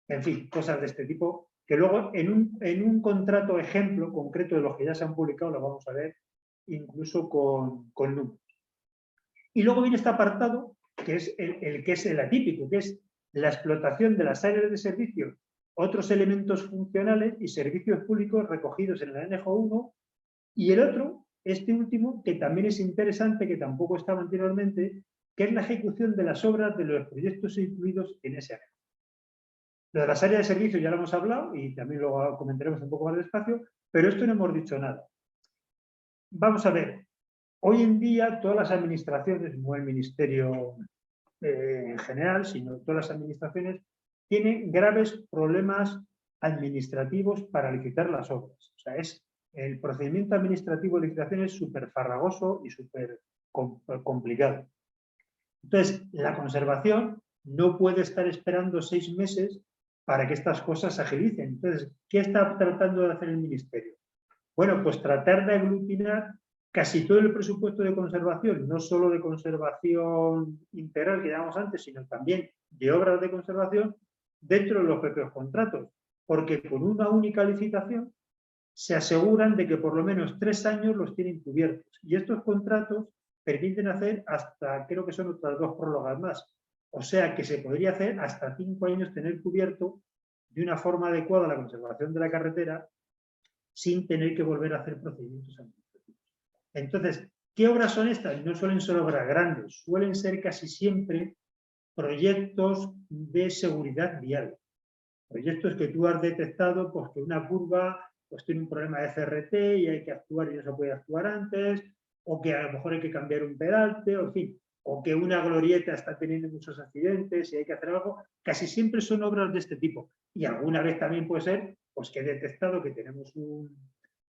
en fin, cosas de este tipo, que luego en un contrato ejemplo concreto de los que ya se han publicado lo vamos a ver incluso con números. Y luego viene este apartado, que es el que es el atípico, que es la explotación de las áreas de servicio, otros elementos funcionales y servicios públicos recogidos en el anejo 1, y el otro, este último, que también es interesante, que tampoco estaba anteriormente, que es la ejecución de las obras de los proyectos incluidos en ese anejo. Lo de las áreas de servicio ya lo hemos hablado y también lo comentaremos un poco más despacio, pero esto no hemos dicho nada. Vamos a ver, hoy en día todas las administraciones, no el ministerio en general, sino todas las administraciones, tienen graves problemas administrativos para licitar las obras. O sea, el procedimiento administrativo de licitación es súper farragoso y súper complicado. Entonces, la conservación no puede estar esperando 6 meses para que estas cosas se agilicen. Entonces, ¿qué está tratando de hacer el ministerio? Bueno, pues tratar de aglutinar casi todo el presupuesto de conservación, no solo de conservación integral que llamamos antes, sino también de obras de conservación dentro de los propios contratos, porque con una única licitación se aseguran de que por lo menos 3 años los tienen cubiertos. Y estos contratos permiten hacer hasta, creo que son otras 2 prórrogas más. O sea que se podría hacer hasta 5 años tener cubierto de una forma adecuada la conservación de la carretera sin tener que volver a hacer procedimientos administrativos. Entonces, ¿qué obras son estas? No suelen ser obras grandes, suelen ser casi siempre proyectos de seguridad vial. Proyectos que tú has detectado pues, que una curva pues, tiene un problema de CRT y hay que actuar y no se puede actuar antes, o que a lo mejor hay que cambiar un peralte, o en fin, o que una glorieta está teniendo muchos accidentes y hay que hacer algo. Casi siempre son obras de este tipo. Y alguna vez también puede ser pues, que he detectado que tenemos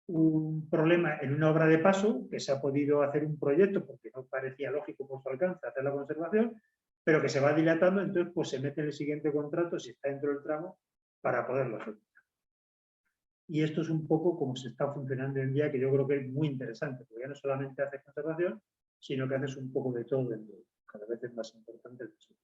un problema en una obra de paso, que se ha podido hacer un proyecto porque no parecía lógico por su alcance hacer la conservación, pero que se va dilatando, entonces pues se mete en el siguiente contrato, si está dentro del tramo, para poderlo hacer. Y esto es un poco como se está funcionando hoy en día, que yo creo que es muy interesante, porque ya no solamente haces conservación, sino que haces un poco de todo, cada vez es más importante el proceso.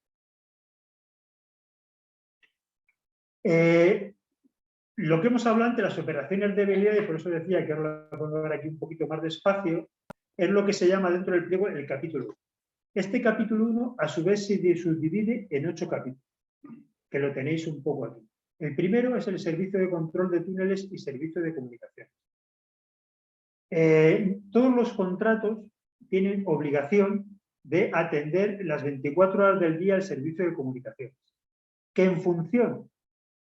Lo que hemos hablado ante las operaciones de vialidad, y por eso decía que ahora lo voy a ver aquí un poquito más despacio, es lo que se llama dentro del pliego el capítulo 1. Este capítulo 1, a su vez, se subdivide en 8 capítulos, que lo tenéis un poco aquí. El primero es el servicio de control de túneles y servicio de comunicación. Todos los contratos tienen obligación de atender las 24 horas del día el servicio de comunicaciones, que en función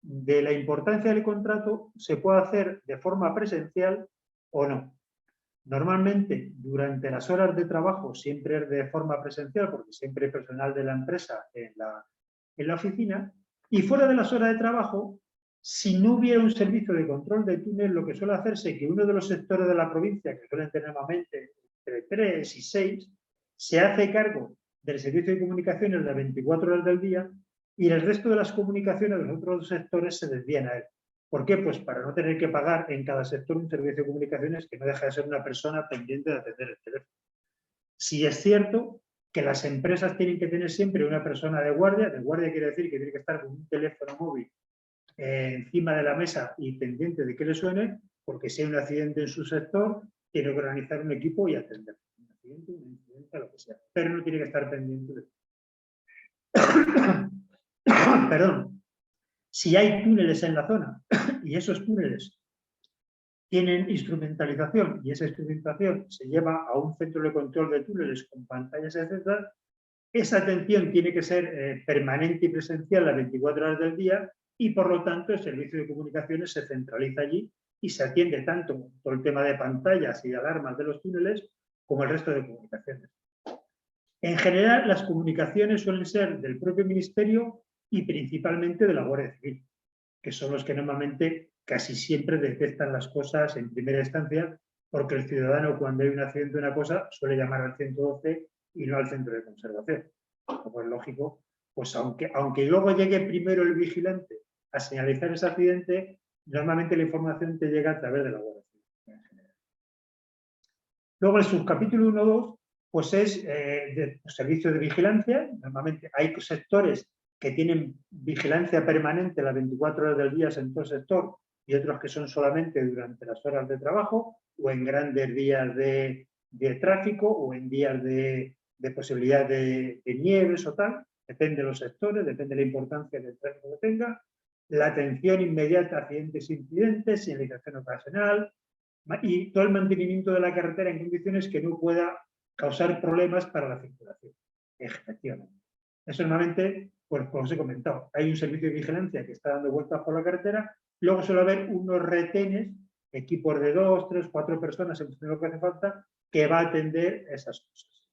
de la importancia del contrato se puede hacer de forma presencial o no. Normalmente, durante las horas de trabajo siempre es de forma presencial, porque siempre hay personal de la empresa en la oficina, y fuera de las horas de trabajo, si no hubiera un servicio de control de túnel, lo que suele hacerse es que uno de los sectores de la provincia, que suelen tener normalmente entre 3 y 6, se hace cargo del servicio de comunicaciones las 24 horas del día y el resto de las comunicaciones de los otros sectores se desvían a él. ¿Por qué? Pues para no tener que pagar en cada sector un servicio de comunicaciones que no deja de ser una persona pendiente de atender el teléfono. Sí es cierto que las empresas tienen que tener siempre una persona de guardia quiere decir que tiene que estar con un teléfono móvil encima de la mesa y pendiente de que le suene, porque si hay un accidente en su sector, tiene que organizar un equipo y atender. Un accidente, un incidente, lo que sea. Pero no tiene que estar pendiente de... Perdón. Si hay túneles en la zona y esos túneles tienen instrumentalización y esa instrumentación se lleva a un centro de control de túneles con pantallas, etc., esa atención tiene que ser permanente y presencial las 24 horas del día y, por lo tanto, el servicio de comunicaciones se centraliza allí y se atiende tanto por el tema de pantallas y de alarmas de los túneles como el resto de comunicaciones. En general, las comunicaciones suelen ser del propio Ministerio y principalmente de la Guardia Civil, que son los que normalmente casi siempre detectan las cosas en primera instancia, porque el ciudadano cuando hay un accidente de una cosa suele llamar al 112 y no al centro de conservación. Como es lógico, pues aunque luego llegue primero el vigilante a señalizar ese accidente, normalmente la información te llega a través de la Guardia Civil en general. Luego el subcapítulo 1.2 pues es de servicio de vigilancia. Normalmente hay sectores que tienen vigilancia permanente las 24 horas del día en todo el sector y otros que son solamente durante las horas de trabajo o en grandes días de tráfico o en días de posibilidad de nieves o tal. Depende de los sectores, depende de la importancia del tráfico que tenga. La atención inmediata a accidentes e incidentes, señalización ocasional y todo el mantenimiento de la carretera en condiciones que no pueda causar problemas para la circulación. Efectivamente. Eso normalmente, pues como os he comentado, hay un servicio de vigilancia que está dando vueltas por la carretera, luego suele haber unos retenes, equipos de 2, 3, 4 personas, en función de lo que hace falta, que va a atender esas cosas.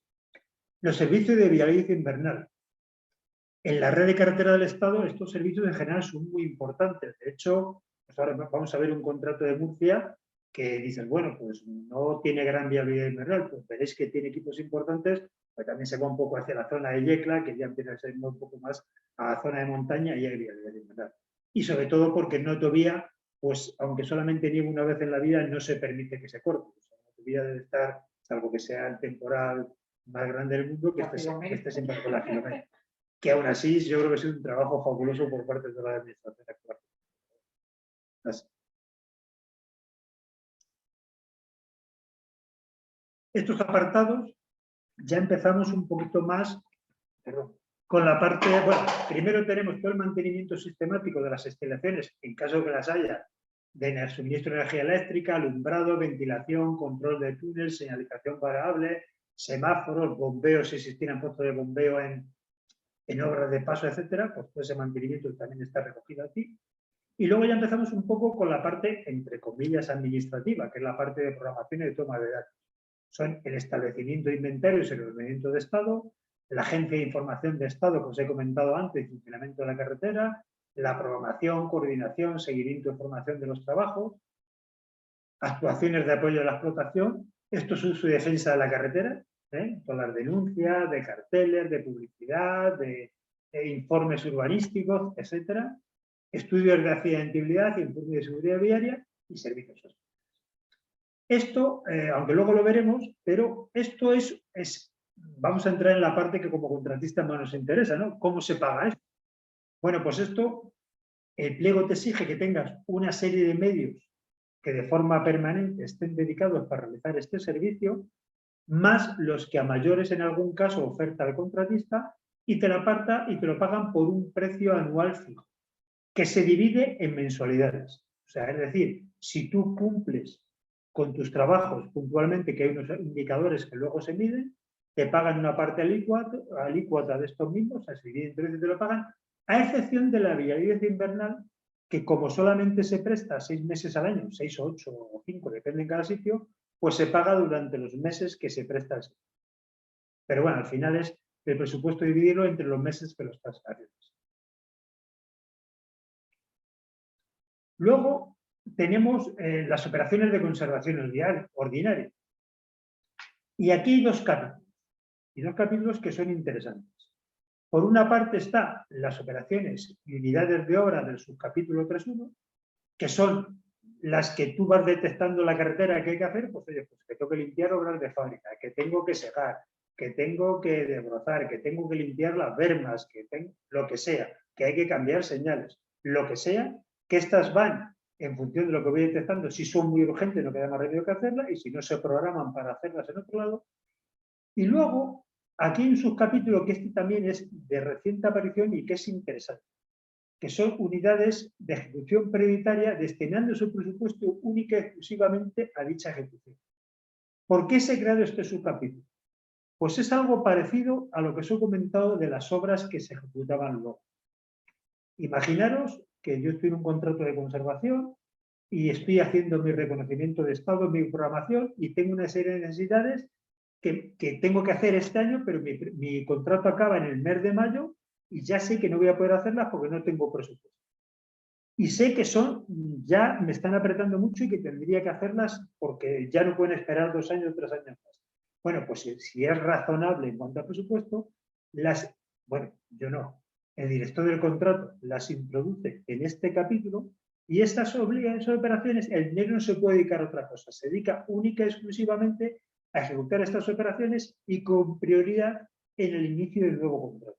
Los servicios de vialidad invernal. En la red de carretera del Estado, estos servicios en general son muy importantes. De hecho, pues ahora vamos a ver un contrato de Murcia que dices, bueno, pues no tiene gran viabilidad invernal, pues veréis que tiene equipos importantes, pero también se va un poco hacia la zona de Yecla, que ya empieza a ser un poco más a la zona de montaña y hay viabilidad invernal. Y sobre todo porque en autovía, pues aunque solamente nieve una vez en la vida, no se permite que se corte. O sea, en vida debe estar, salvo que sea el temporal más grande del mundo, que esté siempre con la Filomena. Que aún así yo creo que ha sido un trabajo fabuloso por parte de la administración actual. Así. Estos apartados ya empezamos un poquito más con la parte, bueno, primero tenemos todo el mantenimiento sistemático de las instalaciones, en caso que las haya, de suministro de energía eléctrica, alumbrado, ventilación, control de túnel, señalización variable, semáforos, bombeos, si existieran puestos de bombeo en obras de paso, etcétera, pues todo ese mantenimiento también está recogido aquí. Y luego ya empezamos un poco con la parte, entre comillas, administrativa, que es la parte de programación y de toma de datos. Son el establecimiento de inventarios y el ordenamiento de Estado, la Agencia de Información de Estado, que os he comentado antes, el funcionamiento de la carretera, la programación, coordinación, seguimiento e información de los trabajos, actuaciones de apoyo a la explotación, esto es uso y defensa de la carretera, todas las denuncias, de carteles, de publicidad, de informes urbanísticos, etcétera, estudios de accidentabilidad, informes de seguridad viaria y servicios sociales. Esto, aunque luego lo veremos, pero esto es, vamos a entrar en la parte que como contratista más nos interesa, ¿no? ¿Cómo se paga esto? Bueno, pues esto, el pliego te exige que tengas una serie de medios que de forma permanente estén dedicados para realizar este servicio, más los que a mayores en algún caso oferta el contratista y te lo pagan por un precio anual fijo, que se divide en mensualidades. O sea, es decir, si tú cumples con tus trabajos puntualmente, que hay unos indicadores que luego se miden, te pagan una parte alícuota de estos mismos, o sea, se divide en 13 y te lo pagan, a excepción de la vialidad invernal, que como solamente se presta 6 meses al año, 6 o 8 o 5, depende en cada sitio, pues se paga durante los meses que se presta el servicio. Pero bueno, al final es el presupuesto dividirlo entre los meses que lo estás haciendo. Luego tenemos las operaciones de conservación ordinaria. Y aquí hay dos capítulos que son interesantes. Por una parte están las operaciones y unidades de obra del subcapítulo 3.1, que son las que tú vas detectando la carretera que hay que hacer, pues oye, pues que tengo que limpiar obras de fábrica, que tengo que secar, que tengo que desbrozar, que tengo que limpiar las bermas, que tengo, lo que sea, que hay que cambiar señales, lo que sea, que estas van en función de lo que voy detectando, si son muy urgentes no queda más remedio que hacerlas, y si no se programan para hacerlas en otro lado. Y luego, aquí hay un subcapítulo que este también es de reciente aparición y que es interesante, que son unidades de ejecución prioritaria destinando su presupuesto única y exclusivamente a dicha ejecución. ¿Por qué se ha creado este subcapítulo? Pues es algo parecido a lo que os he comentado de las obras que se ejecutaban luego. Imaginaros que yo estoy en un contrato de conservación y estoy haciendo mi reconocimiento de estado, mi programación, y tengo una serie de necesidades que tengo que hacer este año, pero mi contrato acaba en el mes de mayo y ya sé que no voy a poder hacerlas porque no tengo presupuesto. Y sé que ya me están apretando mucho y que tendría que hacerlas porque ya no pueden esperar 2 años, 3 años más. Bueno, pues si es razonable en cuanto al presupuesto, yo no. El director del contrato las introduce en este capítulo y estas operaciones, el dinero no se puede dedicar a otra cosa, se dedica única y exclusivamente a ejecutar estas operaciones y con prioridad en el inicio del nuevo contrato.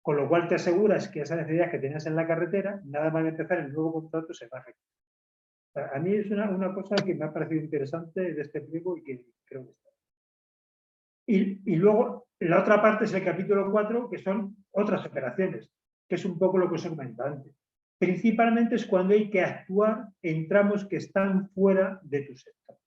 Con lo cual te aseguras que esa necesidad que tenías en la carretera, nada más de empezar el nuevo contrato, se va a ejecutar. A mí es una cosa que me ha parecido interesante de este pliego y que creo que está. Y luego, la otra parte es el capítulo 4, que son otras operaciones, que es un poco lo que os he comentado antes. Principalmente es cuando hay que actuar en tramos que están fuera de tu sector.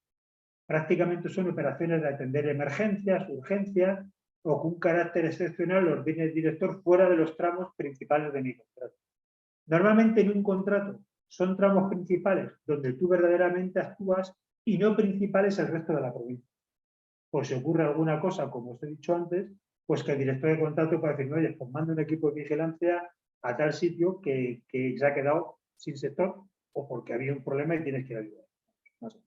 Prácticamente son operaciones de atender emergencias, urgencias, o con un carácter excepcional ordene el director fuera de los tramos principales de mi contrato. Normalmente en un contrato son tramos principales donde tú verdaderamente actúas y no principales el resto de la provincia. Pues si ocurre alguna cosa, como os he dicho antes, pues que el director de contrato puede decir, oye, pues manda un equipo de vigilancia a tal sitio que se ha quedado sin sector o porque había un problema y tienes que ayudar. No sé.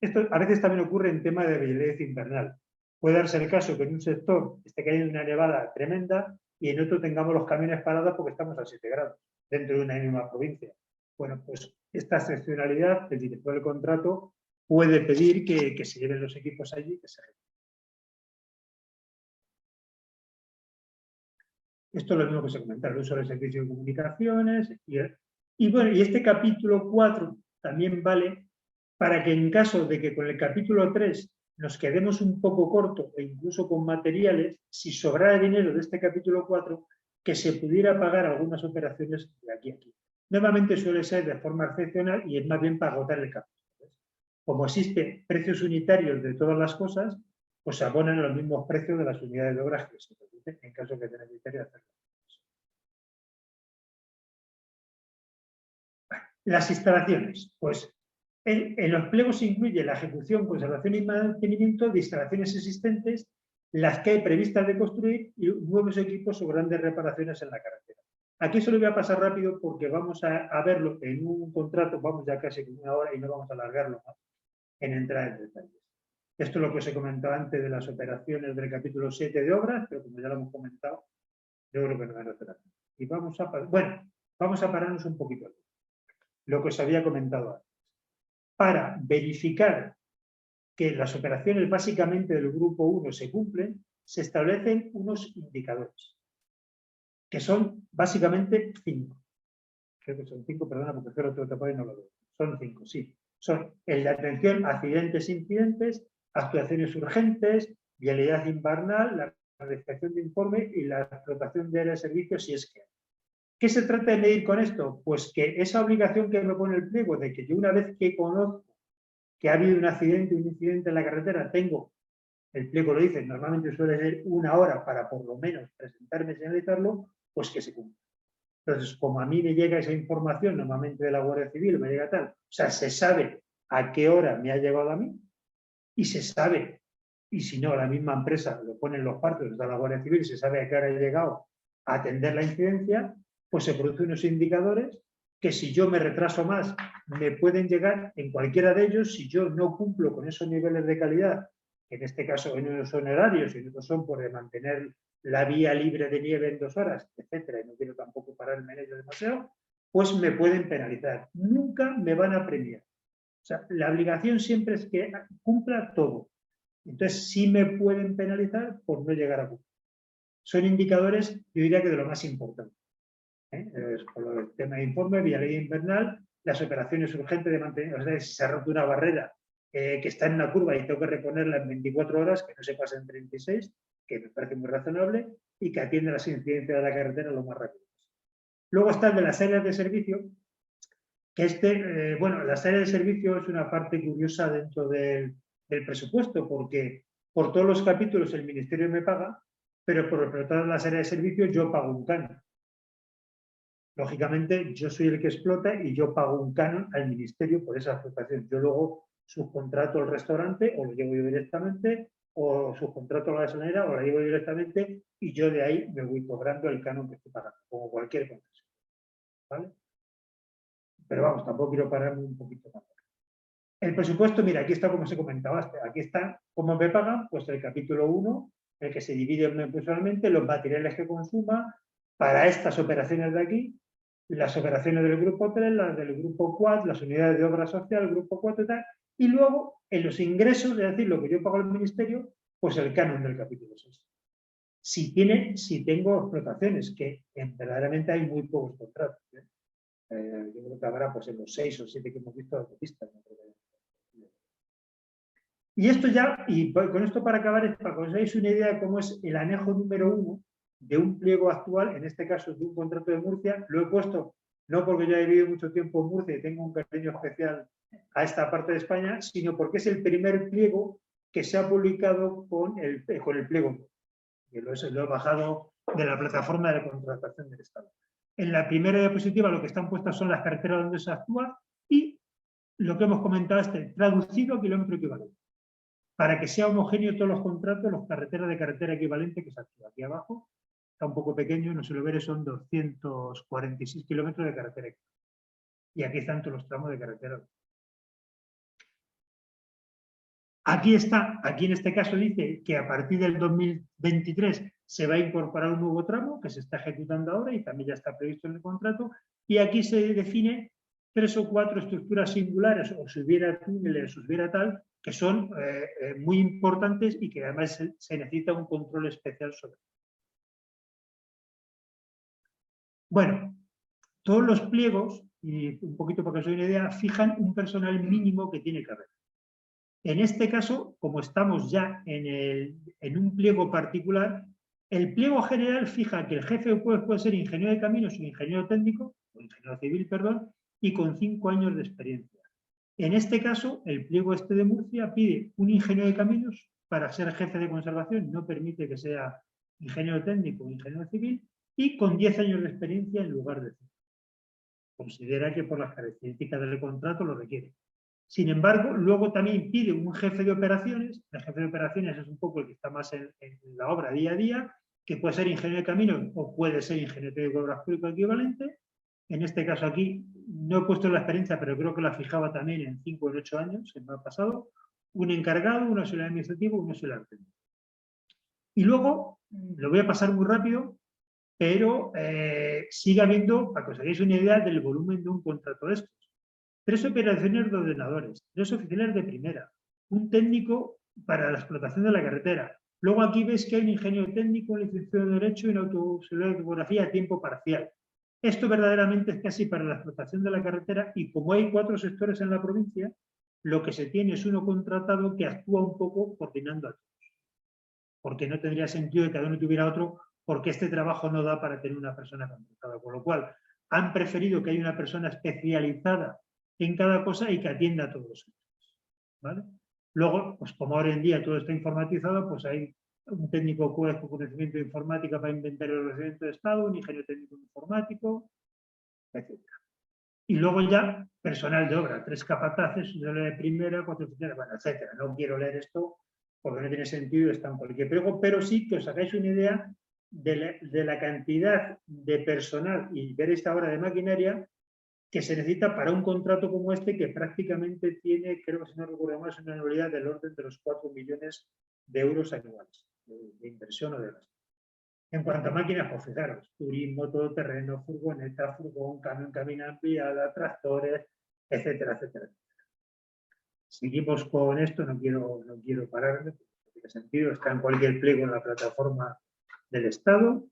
Esto a veces también ocurre en tema de vigilancia invernal. Puede darse el caso que en un sector esté cayendo una nevada tremenda y en otro tengamos los camiones parados porque estamos a 7 grados dentro de una misma provincia. Bueno, pues esta excepcionalidad, el director del contrato puede pedir que se lleven los equipos allí, que se ejecuten. Esto es lo mismo que se comentaba, el uso del servicio de comunicaciones. Bueno, y este capítulo 4 también vale para que en caso de que con el capítulo 3 nos quedemos un poco corto e incluso con materiales, si sobrara dinero de este capítulo 4, que se pudiera pagar algunas operaciones de aquí a aquí. Normalmente suele ser de forma excepcional y es más bien para agotar el capítulo. Como existen precios unitarios de todas las cosas, pues se abonan los mismos precios de las unidades de obras que se producen en caso de que tenga criterio de hacerlo. Las instalaciones, pues en los pliegos se incluye la ejecución, conservación y mantenimiento de instalaciones existentes, las que hay previstas de construir y nuevos equipos o grandes reparaciones en la carretera. Aquí solo voy a pasar rápido porque vamos a verlo en un contrato, vamos ya casi con 1 hora y no vamos a alargarlo más en entrar en detalles. Esto es lo que os he comentado antes de las operaciones del capítulo 7 de obras, pero como ya lo hemos comentado, yo creo que no merece la pena. Y vamos a pararnos un poquito aquí. Lo que os había comentado antes. Para verificar que las operaciones básicamente del grupo 1 se cumplen, se establecen unos indicadores, que son básicamente 5. Creo que son 5, perdona, porque espero otro tapado y no lo veo. Son 5, sí. Son el de atención a accidentes e incidentes, actuaciones urgentes, vialidad invernal, la realización de informe y la explotación de área de servicios si es que hay. ¿Qué se trata de medir con esto? Pues que esa obligación que me pone el pliego de que yo una vez que conozco que ha habido un incidente en la carretera, tengo, el pliego lo dice, normalmente suele ser 1 hora para por lo menos presentarme y señalizarlo, pues que se cumpla. Entonces, como a mí me llega esa información, normalmente de la Guardia Civil, me llega tal, o sea, se sabe a qué hora me ha llegado a mí y se sabe, y si no, la misma empresa lo pone en los partos de la Guardia Civil, se sabe a qué hora he llegado a atender la incidencia, pues se producen unos indicadores que si yo me retraso más, me pueden llegar en cualquiera de ellos si yo no cumplo con esos niveles de calidad, que en este caso no son horarios, sino que son por mantener la vía libre de nieve en 2 horas, etcétera, y no quiero tampoco pararme en ello demasiado, pues me pueden penalizar. Nunca me van a premiar. O sea, la obligación siempre es que cumpla todo. Entonces, sí me pueden penalizar por no llegar a cumplir. Son indicadores, yo diría que de lo más importante. Por el tema de informe, vialidad invernal, las operaciones urgentes de mantenimiento, o sea, si se ha roto una barrera que está en una curva y tengo que reponerla en 24 horas, que no se pase en 36, que me parece muy razonable, y que atiende las incidencias de la carretera lo más rápido. Luego está el de las áreas de servicio, que bueno, las áreas de servicio es una parte curiosa dentro del presupuesto, porque por todos los capítulos el Ministerio me paga, pero por todas las áreas de servicio yo pago un canon. Lógicamente, yo soy el que explota y yo pago un canon al Ministerio por esa explotación. Yo luego subcontrato al restaurante o lo llevo yo directamente, o subcontrato a la gasolinera o la llevo directamente y yo de ahí me voy cobrando el canon que estoy pagando, como cualquier concesión. ¿Vale? Pero vamos, tampoco quiero pararme un poquito más. El presupuesto, mira, aquí está como se comentaba, aquí está cómo me pagan, pues el capítulo 1, el que se divide mensualmente, los materiales que consuma para estas operaciones de aquí, las operaciones del grupo 3, las del grupo 4, las unidades de obra social, el grupo 4 y tal, y luego en los ingresos, es decir, lo que yo pago al ministerio, pues el canon del capítulo 6. Si tengo explotaciones, que verdaderamente hay muy pocos contratos. Yo creo que habrá pues en los 6 o 7 que hemos visto de autopistas. Y esto ya, y con esto para acabar, es para que os hagáis una idea de cómo es el anejo número 1 de un pliego actual, en este caso de un contrato de Murcia. Lo he puesto no porque yo he vivido mucho tiempo en Murcia y tengo un cariño especial a esta parte de España, sino porque es el primer pliego que se ha publicado con el pliego. Que lo he bajado de la plataforma de contratación del Estado. En la primera diapositiva lo que están puestas son las carreteras donde se actúa y lo que hemos comentado traducido a kilómetro equivalente. Para que sea homogéneo todos los contratos, las carreteras de carretera equivalente que se actúa. Aquí abajo está un poco pequeño, no se lo veré, son 246 kilómetros de carretera equivalente. Y aquí están todos los tramos de carretera. Aquí en este caso dice que a partir del 2023 se va a incorporar un nuevo tramo que se está ejecutando ahora y también ya está previsto en el contrato. Y aquí se define 3 o 4 estructuras singulares, o si hubiera túneles, o si hubiera tal, que son muy importantes y que además se necesita un control especial sobre. Bueno, todos los pliegos, y un poquito para que os dé una idea, fijan un personal mínimo que tiene que haber. En este caso, como estamos ya en un pliego particular, el pliego general fija que el jefe puede ser ingeniero de caminos o ingeniero técnico, o ingeniero civil, perdón, y con 5 años de experiencia. En este caso, el pliego este de Murcia pide un ingeniero de caminos para ser jefe de conservación, no permite que sea ingeniero técnico o ingeniero civil, y con 10 años de experiencia en lugar de 5. Considera que por las características del contrato lo requiere. Sin embargo, luego también pide un jefe de operaciones. El jefe de operaciones es un poco el que está más en la obra día a día, que puede ser ingeniero de caminos o puede ser ingeniero de obras públicas equivalente. En este caso aquí no he puesto la experiencia, pero creo que la fijaba también en 5 o en 8 años, se me ha pasado. Un encargado, un auxiliar administrativo, un auxiliar técnico. Y luego, lo voy a pasar muy rápido, pero sigue habiendo, para que os hagáis una idea del volumen de un contrato de estos. 3 operaciones de ordenadores, 3 oficiales de primera, un técnico para la explotación de la carretera. Luego aquí veis que hay un ingeniero técnico, un licenciado de Derecho y un auxiliar de topografía a tiempo parcial. Esto verdaderamente es casi para la explotación de la carretera y como hay 4 sectores en la provincia, lo que se tiene es uno contratado que actúa un poco coordinando a todos. Porque no tendría sentido que cada uno tuviera otro, porque este trabajo no da para tener una persona contratada. Con lo cual, han preferido que haya una persona especializada en cada cosa y que atienda a todos los sectores, ¿vale? Luego, pues como ahora en día todo está informatizado, pues hay un técnico con conocimiento de informática para inventario del procedimiento de Estado, un ingeniero técnico informático, etc. Y luego ya personal de obra, 3 capataces, una de primera, 4 oficiales, bueno, etc. No quiero leer esto porque no tiene sentido, está en cualquier pliego, pero sí que os hagáis una idea de la cantidad de personal y ver esta obra de maquinaria que se necesita para un contrato como este que prácticamente tiene, creo que si no recuerdo más, una anualidad del orden de los 4 millones de euros anuales de inversión o de gasto. En cuanto a máquinas, pues fijaros, turismo, todoterreno, furgoneta, furgón, camión, cabina ampliada, tractores, etcétera, etcétera. Seguimos con esto, no quiero pararme, porque no tiene sentido, está en cualquier pliego en la plataforma del Estado.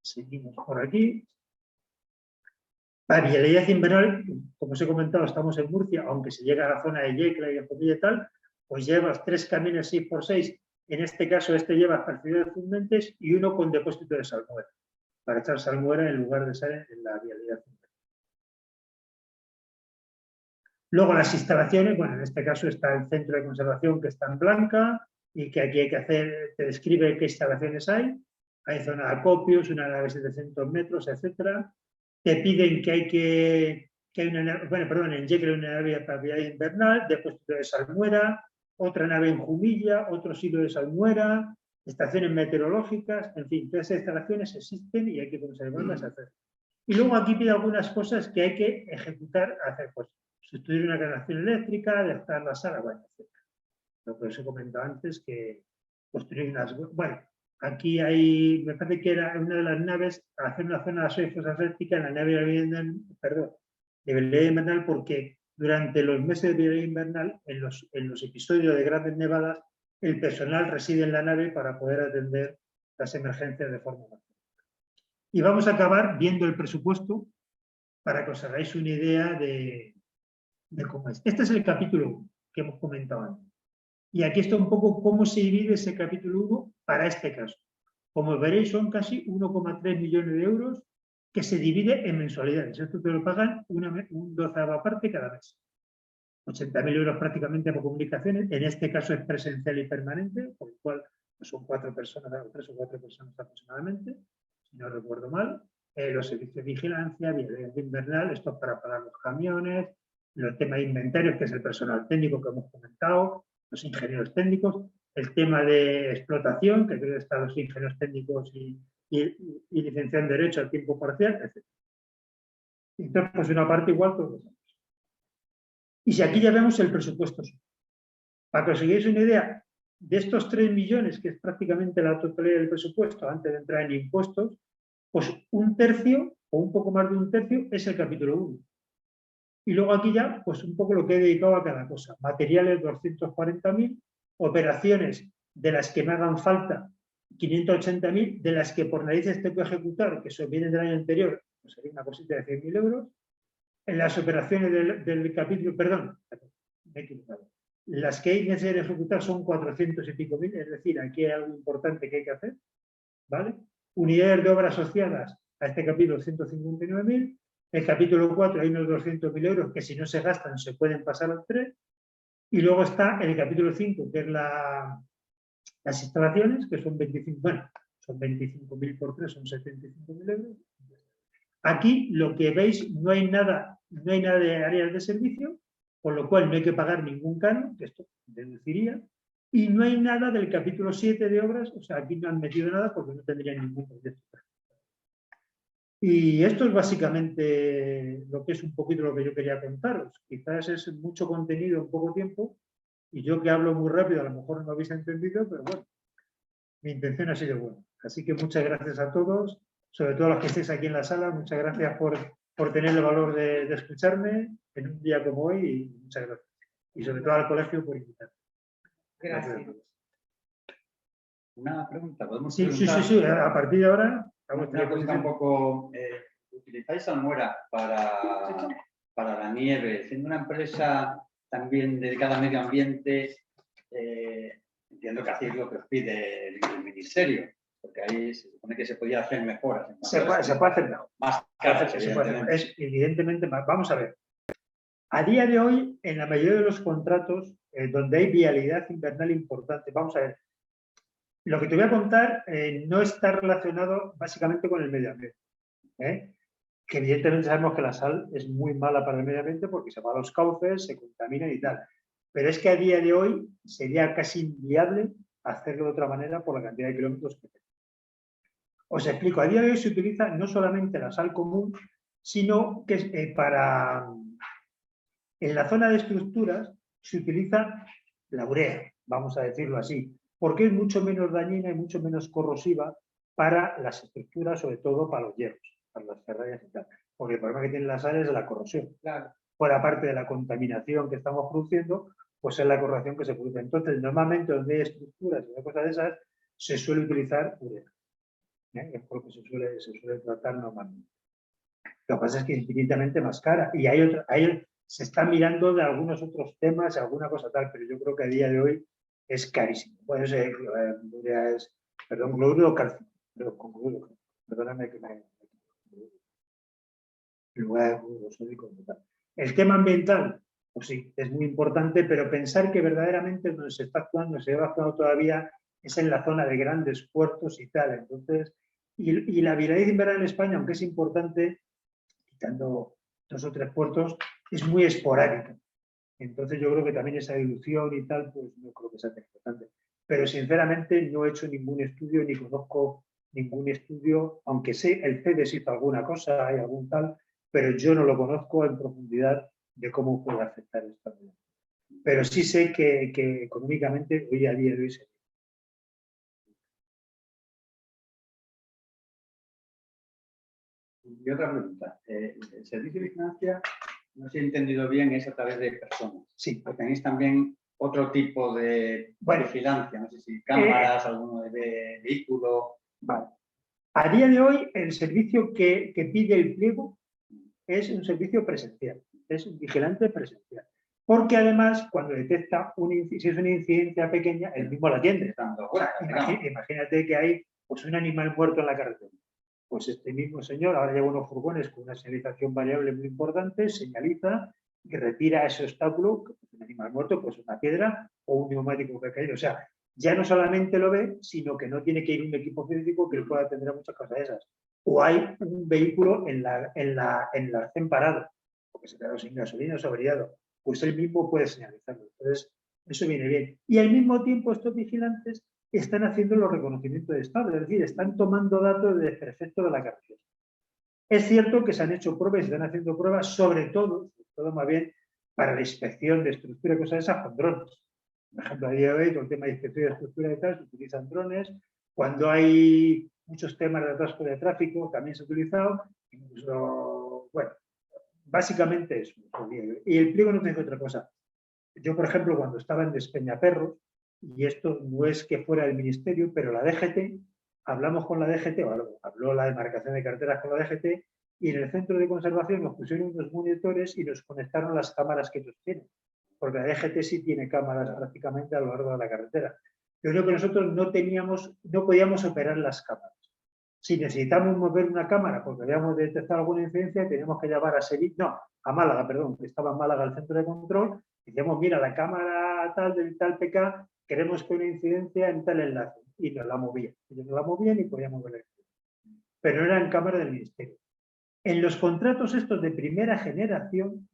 Seguimos por aquí. La vialidad invernal, como os he comentado, estamos en Murcia, aunque se llega a la zona de Yecla y Jumilla y tal, pues llevas 3 camiones 6x6, en este caso este lleva hasta la ciudad de Fundentes y uno con depósito de salmuera, para echar salmuera en lugar de estar en la vialidad invernal. Luego las instalaciones, bueno, en este caso está el centro de conservación que está en blanca y que aquí hay que hacer, te describe qué instalaciones hay. Hay zona de acopios, una nave de 700 metros, etcétera. Te piden que hay una, bueno, perdón, en Yecla una nave para vialidad invernal, depósito de salmuera, otra nave en Jumilla, otro sitio de salmuera, estaciones meteorológicas, en fin, todas esas instalaciones existen y hay que conservarlas, hacer. Y luego aquí pide algunas cosas que hay que ejecutar, hacer, pues, sustituir una generación eléctrica, adaptar la sala, bueno, etc. Lo que os he comentado antes, que construir unas, bueno, aquí hay, me parece que era una de las naves, hacer una zona de asoyo fosfástica en la nave de vivienda, perdón, de vialidad invernal, porque durante los meses de vialidad invernal, en los episodios de grandes nevadas, el personal reside en la nave para poder atender las emergencias de forma más. Y vamos a acabar viendo el presupuesto para que os hagáis una idea de cómo es. Este es el capítulo 1 que hemos comentado antes. Y aquí está un poco cómo se divide ese capítulo 1 para este caso. Como veréis, son casi 1,3 millones de euros que se divide en mensualidades. Esto te lo pagan un 12ava parte cada mes. 80.000 euros prácticamente por comunicaciones. En este caso es presencial y permanente, por lo cual son 4 personas, 3 o 4 personas aproximadamente, si no recuerdo mal. Los servicios de vigilancia, vialidad invernal, esto es para pagar los camiones, los temas de inventarios, que es el personal técnico que hemos comentado, los ingenieros técnicos, el tema de explotación, que creo que están los ingenieros técnicos y licenciados en Derecho a tiempo parcial, etc. Entonces, pues una parte igual todos los años. Y si aquí ya vemos el presupuesto, para que os hagáis una idea, de estos 3 millones, que es prácticamente la totalidad del presupuesto antes de entrar en impuestos, pues un tercio, o un poco más de un tercio, es el capítulo 1. Y luego aquí ya, pues un poco lo que he dedicado a cada cosa. Materiales 240.000, operaciones de las que me hagan falta 580.000, de las que por narices tengo que ejecutar, que eso viene del año anterior, pues sería una cosita de 100.000 euros. En las operaciones del capítulo, perdón, me he equivocado. Las que hay necesario ejecutar son 400 y pico mil, es decir, aquí hay algo importante que hay que hacer, ¿vale? Unidades de obras asociadas a este capítulo 159.000. El capítulo 4 hay unos 200.000 euros que si no se gastan se pueden pasar al 3. Y luego está el capítulo 5, que es las instalaciones, que son 25, bueno, son 25.000 por 3, son 75.000 euros. Aquí lo que veis, no hay nada de áreas de servicio, con lo cual no hay que pagar ningún canon, que esto deduciría, y no hay nada del capítulo 7 de obras, o sea, aquí no han metido nada porque no tendrían ningún proyecto. Y esto es básicamente lo que es un poquito lo que yo quería contaros. Quizás es mucho contenido en poco tiempo, y yo que hablo muy rápido a lo mejor no lo habéis entendido, pero bueno, mi intención ha sido buena. Así que muchas gracias a todos, sobre todo a los que estéis aquí en la sala, muchas gracias por tener el valor de escucharme en un día como hoy, y muchas gracias. Y sobre todo al colegio por invitarme. Gracias. Una pregunta, podemos Sí, preguntar. sí, a partir de ahora vamos a Una pregunta un poco. ¿Utilizáis Almuera para la nieve? Siendo una empresa también dedicada al medio ambiente, entiendo que hacéis lo que os pide el ministerio, porque ahí se supone que se podía hacer mejoras. Se puede hacer mejor. Más caras, evidentemente. Es evidentemente más. Vamos a ver. A día de hoy, en la mayoría de los contratos donde hay vialidad invernal importante, vamos a ver, lo que te voy a contar no está relacionado básicamente con el medio ambiente. Que evidentemente sabemos que la sal es muy mala para el medio ambiente porque se va a los cauces, se contamina y tal. Pero es que a día de hoy sería casi inviable hacerlo de otra manera por la cantidad de kilómetros que tenemos. Os explico, a día de hoy se utiliza no solamente la sal común, sino que en la zona de estructuras se utiliza la urea, vamos a decirlo así, porque es mucho menos dañina y mucho menos corrosiva para las estructuras, sobre todo para los hierros, para las ferrallas y tal. Porque el problema que tiene la sal es la corrosión. Claro. Fuera parte de la contaminación que estamos produciendo, pues es la corrosión que se produce. Entonces, normalmente donde hay estructuras y cosas de esas, se suele utilizar urea. Es porque se suele tratar normalmente. Lo que pasa es que es infinitamente más cara. Y se está mirando de algunos otros temas, alguna cosa tal, pero yo creo que a día de hoy es carísimo. Bueno, urea es, perdón, cloruro o calcio. Con cloruro, perdóname que me... En lugar de cloruro sódico y tal. El tema ambiental, pues sí, es muy importante, pero pensar que verdaderamente donde se está actuando, se lleva actuando todavía, es en la zona de grandes puertos y tal. Entonces, y la vialidad invernal en España, aunque es importante, quitando 2 o 3 puertos, es muy esporádica. Entonces yo creo que también esa dilución y tal, pues no creo que sea tan importante. Pero sinceramente no he hecho ningún estudio, ni conozco ningún estudio, aunque sé, el CEDES hizo alguna cosa, hay algún tal, pero yo no lo conozco en profundidad de cómo puede afectar esto. Pero sí sé que económicamente hoy a día de hoy se... Y otra pregunta. El servicio de vigilancia, no sé si he entendido bien, es a través de personas. Sí. O tenéis también otro tipo de vigilancia, no sé si cámaras, alguno de vehículo. Vale. A día de hoy, el servicio que pide el pliego es un servicio presencial, es un vigilante presencial. Porque además, cuando detecta si es una incidencia pequeña, él mismo la atiende. Imagínate que hay pues, un animal muerto en la carretera. Pues este mismo señor ahora lleva unos furgones con una señalización variable muy importante, señaliza y retira ese obstáculo, que es un animal muerto, pues una piedra o un neumático que ha caído. O sea, ya no solamente lo ve, sino que no tiene que ir un equipo físico que le pueda atender a muchas cosas de esas. O hay un vehículo en la arcén parado, porque se ha quedado sin gasolina o se ha averiado, pues él mismo puede señalizarlo. Entonces, eso viene bien. Y al mismo tiempo, estos vigilantes están haciendo los reconocimientos de estado, es decir, están tomando datos de desperfecto de la carretera. Es cierto que se han hecho pruebas y se están haciendo pruebas, sobre todo más bien, para la inspección de estructura y cosas de esas con drones. Por ejemplo, a día de hoy, con el tema de inspección de estructura y tal, se utilizan drones. Cuando hay muchos temas de atasco de tráfico, también se ha utilizado. Incluso, bueno, básicamente eso. Y el pliego no te dice otra cosa. Yo, por ejemplo, cuando estaba en Despeñaperros, y esto no es que fuera del ministerio, pero la DGT, hablamos con la DGT, o habló la demarcación de carreteras con la DGT, y en el centro de conservación nos pusieron unos monitores y nos conectaron las cámaras que ellos tienen, porque la DGT sí tiene cámaras prácticamente a lo largo de la carretera. Yo creo que nosotros no podíamos operar las cámaras. Si necesitamos mover una cámara porque habíamos detectado alguna incidencia, teníamos que llamar a Sevilla, no, a Málaga, perdón, que estaba en Málaga el centro de control, y decíamos, mira, la cámara tal del tal PK, queremos que una incidencia en tal enlace, y nos la movían. Ellos nos la movían y podíamos ver. Pero no era en cámara del ministerio. En los contratos estos de primera generación,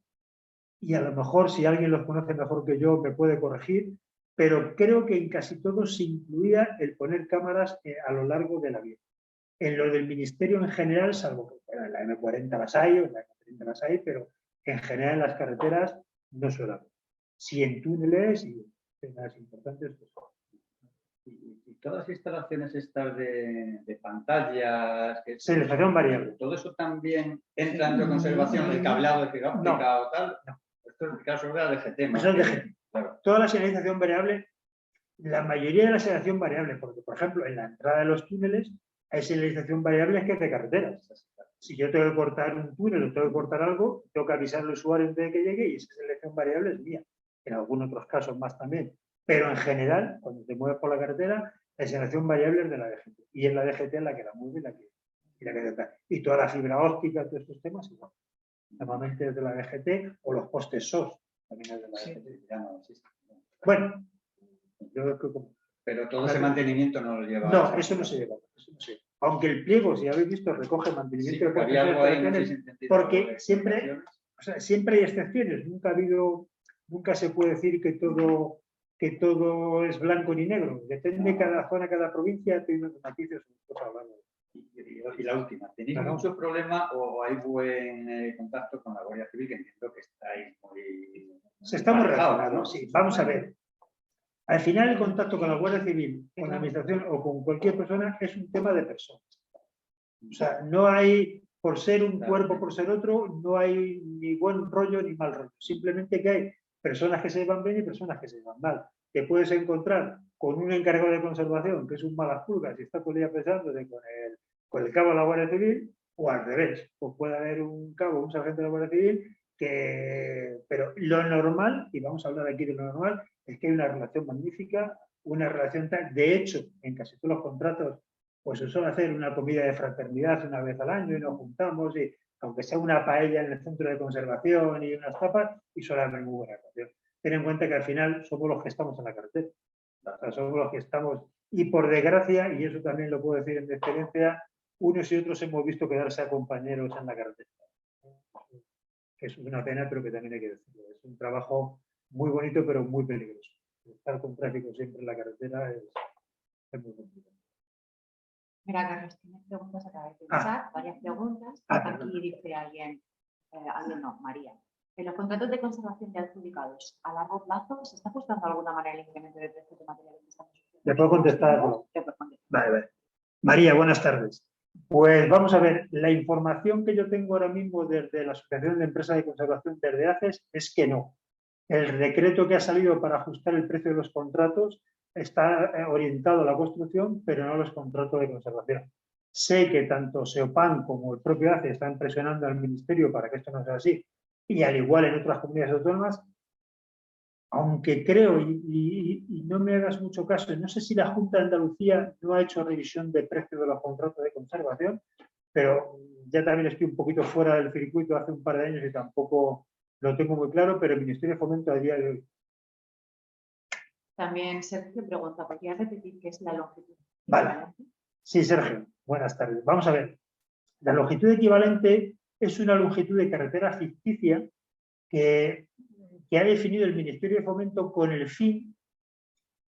y a lo mejor si alguien los conoce mejor que yo me puede corregir, pero creo que en casi todos se incluía el poner cámaras a lo largo de la vía. En lo del ministerio en general, salvo que en la M40 las hay, o en la M30 las hay, pero en general en las carreteras no suele haber. Si en túneles y en las importantes, pues. Y todas las instalaciones estas de pantallas... Selección variable. ¿Todo eso también entra dentro de conservación, el cableado de fibra óptica o tal? No. Esto es el caso de la DGT. Eso es DGT. Claro. Toda la señalización variable, la mayoría de la señalización variable, porque por ejemplo en la entrada de los túneles hay señalización variable que es de carreteras. Si yo tengo que cortar un túnel o tengo que cortar algo, tengo que avisar al usuario antes de que llegue y esa señalización variable es mía. En algunos otros casos más también. Pero en general, cuando te mueves por la carretera, la señalización variable es de la DGT. Y es la DGT la que la mueve y la que detrás. Y toda la fibra óptica, todos estos temas, igual. Normalmente es de la DGT o los postes SOS también es de la DGT. Ya no existe. Bueno, yo creo que... Pero todo ese mantenimiento no lo lleva. No, eso no se lleva. Aunque el pliego, si habéis visto, recoge mantenimiento de operaciones, porque siempre hay excepciones. Nunca se puede decir que todo es blanco ni negro. Depende de cada zona, cada provincia, tiene unos matices. Y la última, ¿tenéis muchos problemas o hay buen contacto con la Guardia Civil? Que entiendo que estáis muy... Se está muy relacionado, ¿no? Sí, vamos a ver. Al final el contacto con la Guardia Civil, con la administración o con cualquier persona es un tema de personas. O sea, no hay, por ser un cuerpo, por ser otro, no hay ni buen rollo ni mal rollo. Simplemente que hay personas que se llevan bien y personas que se llevan mal. Te puedes encontrar con un encargado de conservación que es un malas pulgas y está todo el día pensándose con el cabo de la Guardia Civil, o al revés. Pues puede haber un cabo, un sargento de la Guardia Civil pero lo normal, y vamos a hablar aquí de lo normal, es que hay una relación magnífica, una relación tal. De hecho, en casi todos los contratos, pues se suele hacer una comida de fraternidad una vez al año y nos juntamos, y aunque sea una paella en el centro de conservación y unas tapas, y suele haber muy buena relación. Ten en cuenta que al final somos los que estamos en la carretera. O sea, somos los que estamos, y por desgracia, y eso también lo puedo decir en mi experiencia, unos y otros hemos visto quedarse a compañeros en la carretera. Es una pena, pero que también hay que decirlo. Es un trabajo muy bonito, pero muy peligroso. Estar con tráfico siempre en la carretera es muy complicado. Mira, Carlos, tienes preguntas a través del chat, varias preguntas. Aquí dice alguien no, María. En los contratos de conservación de adjudicados a largo plazo, ¿se está ajustando de alguna manera el incremento de precios de materiales que estamos usando? ¿Le puedo contestar? Vale. María, buenas tardes. Pues vamos a ver, la información que yo tengo ahora mismo desde la Asociación de Empresas de Conservación desde ACES es que no. El decreto que ha salido para ajustar el precio de los contratos está orientado a la construcción, pero no a los contratos de conservación. Sé que tanto SEOPAN como el propio ACES están presionando al Ministerio para que esto no sea así, y al igual en otras comunidades autónomas, aunque creo, y no me hagas mucho caso, no sé si la Junta de Andalucía no ha hecho revisión de precios de los contratos de conservación, pero ya también estoy un poquito fuera del circuito hace un par de años y tampoco lo tengo muy claro, pero el Ministerio de Fomento a día de hoy. También Sergio pregunta, ¿podrías repetir qué es la longitud equivalente? Vale. Sí, Sergio, buenas tardes. Vamos a ver, la longitud equivalente es una longitud de carretera ficticia que ha definido el Ministerio de Fomento con el fin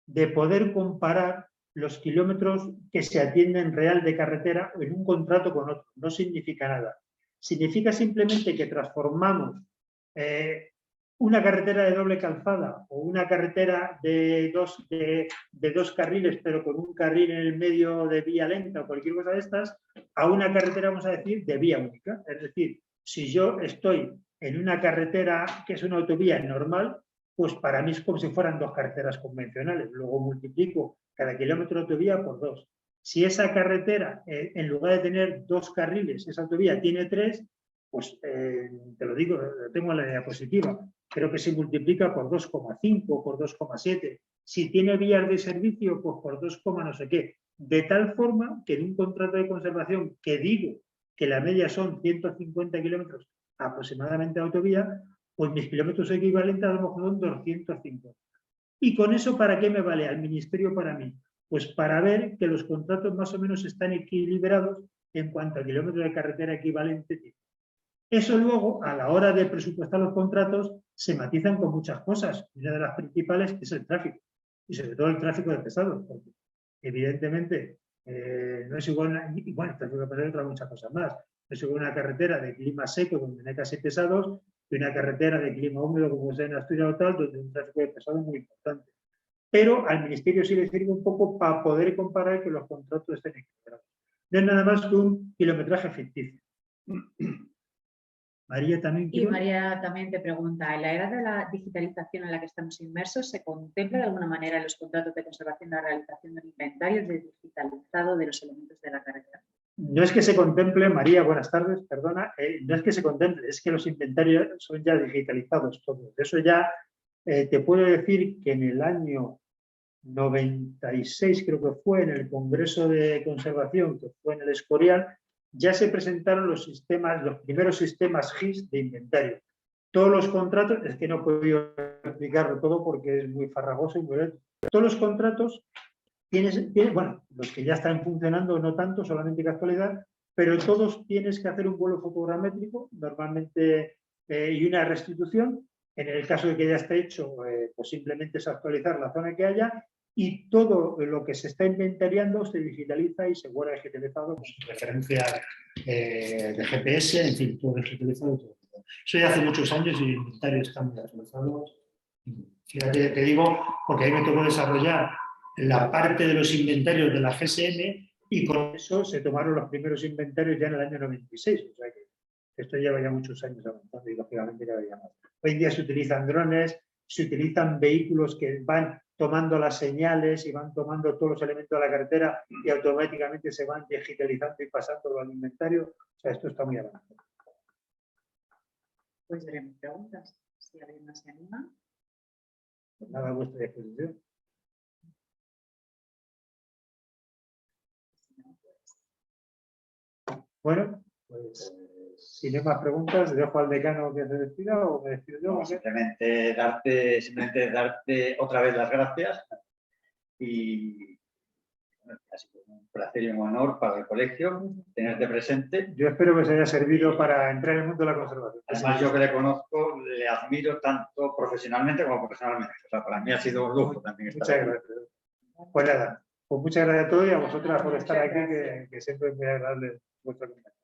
de poder comparar los kilómetros que se atienden real de carretera en un contrato con otro. No significa nada. Significa simplemente que transformamos una carretera de doble calzada o una carretera de dos carriles, pero con un carril en el medio de vía lenta o cualquier cosa de estas, a una carretera, vamos a decir, de vía única. Es decir, Si yo estoy en una carretera que es una autovía normal, pues para mí es como si fueran dos carreteras convencionales. Luego multiplico cada kilómetro de autovía por 2. Si esa carretera, en lugar de tener 2 carriles, esa autovía tiene 3, pues te lo digo, lo tengo en la diapositiva, creo que se multiplica por 2,5, por 2,7. Si tiene vías de servicio, pues por 2, no sé qué. De tal forma que en un contrato de conservación que digo que la media son 150 kilómetros aproximadamente de autovía, pues mis kilómetros equivalentes a lo mejor son 250. ¿Y con eso para qué me vale al Ministerio para mí? Pues para ver que los contratos más o menos están equilibrados en cuanto a kilómetros de carretera equivalente. Eso luego, a la hora de presupuestar los contratos, se matizan con muchas cosas. Una de las principales es el tráfico, y sobre todo el tráfico de pesados, porque evidentemente no es igual, y bueno, el tráfico de pesados otras muchas cosas más. No es igual una carretera de clima seco, donde no hay casi pesados, que una carretera de clima húmedo, como es en Asturias o tal, donde hay un tráfico de pesados muy importante. Pero al Ministerio sí le sirve un poco para poder comparar que los contratos estén equilibrados. No es nada más que un kilometraje ficticio. María también. Y María también te pregunta, ¿en la era de la digitalización en la que estamos inmersos se contempla de alguna manera en los contratos de conservación la realización de un inventario digitalizado de los elementos de la carretera? No es que se contemple, María, buenas tardes, perdona, no es que se contemple, es que los inventarios son ya digitalizados todos. Eso ya te puedo decir que en el año 96, creo que fue, en el Congreso de Conservación, que fue en el Escorial, ya se presentaron los primeros sistemas GIS de inventario. Todos los contratos, es que no he podido explicarlo todo porque es muy farragoso y muy lento. Todos los contratos bueno, los que ya están funcionando no tanto, solamente que actualidad, pero todos tienes que hacer un vuelo fotogramétrico, normalmente, y una restitución. En el caso de que ya esté hecho, pues simplemente es actualizar la zona que haya, y todo lo que se está inventariando se digitaliza y se guarda digitalizado con referencia de GPS, en fin, todo digitalizado. Todo. Eso ya hace muchos años y el inventario está muy actualizado. Fíjate, te digo, porque ahí me tocó desarrollar la parte de los inventarios de la GSM y con eso se tomaron los primeros inventarios ya en el año 96. O sea que esto lleva ya muchos años avanzando y lógicamente cada día más. Hoy en día se utilizan drones, se utilizan vehículos que van tomando las señales y van tomando todos los elementos de la carretera y automáticamente se van digitalizando y pasando al inventario. O sea, esto está muy avanzado. Pues veremos preguntas, si alguien más se anima. Pues nada, a vuestra disposición. Bueno, pues si no hay más preguntas, dejo al decano que se despida o me despido yo. No, simplemente darte otra vez las gracias y bueno, ha sido un placer y un honor para el colegio tenerte presente. Yo espero que os haya servido para entrar en el mundo de la conservación. Además, yo que le conozco, le admiro tanto profesionalmente como personalmente. O sea, para mí ha sido un lujo también estar aquí. Muchas gracias. Pues nada, pues muchas gracias a todos y a vosotras por estar aquí, que siempre es muy agradable vuestra compañía.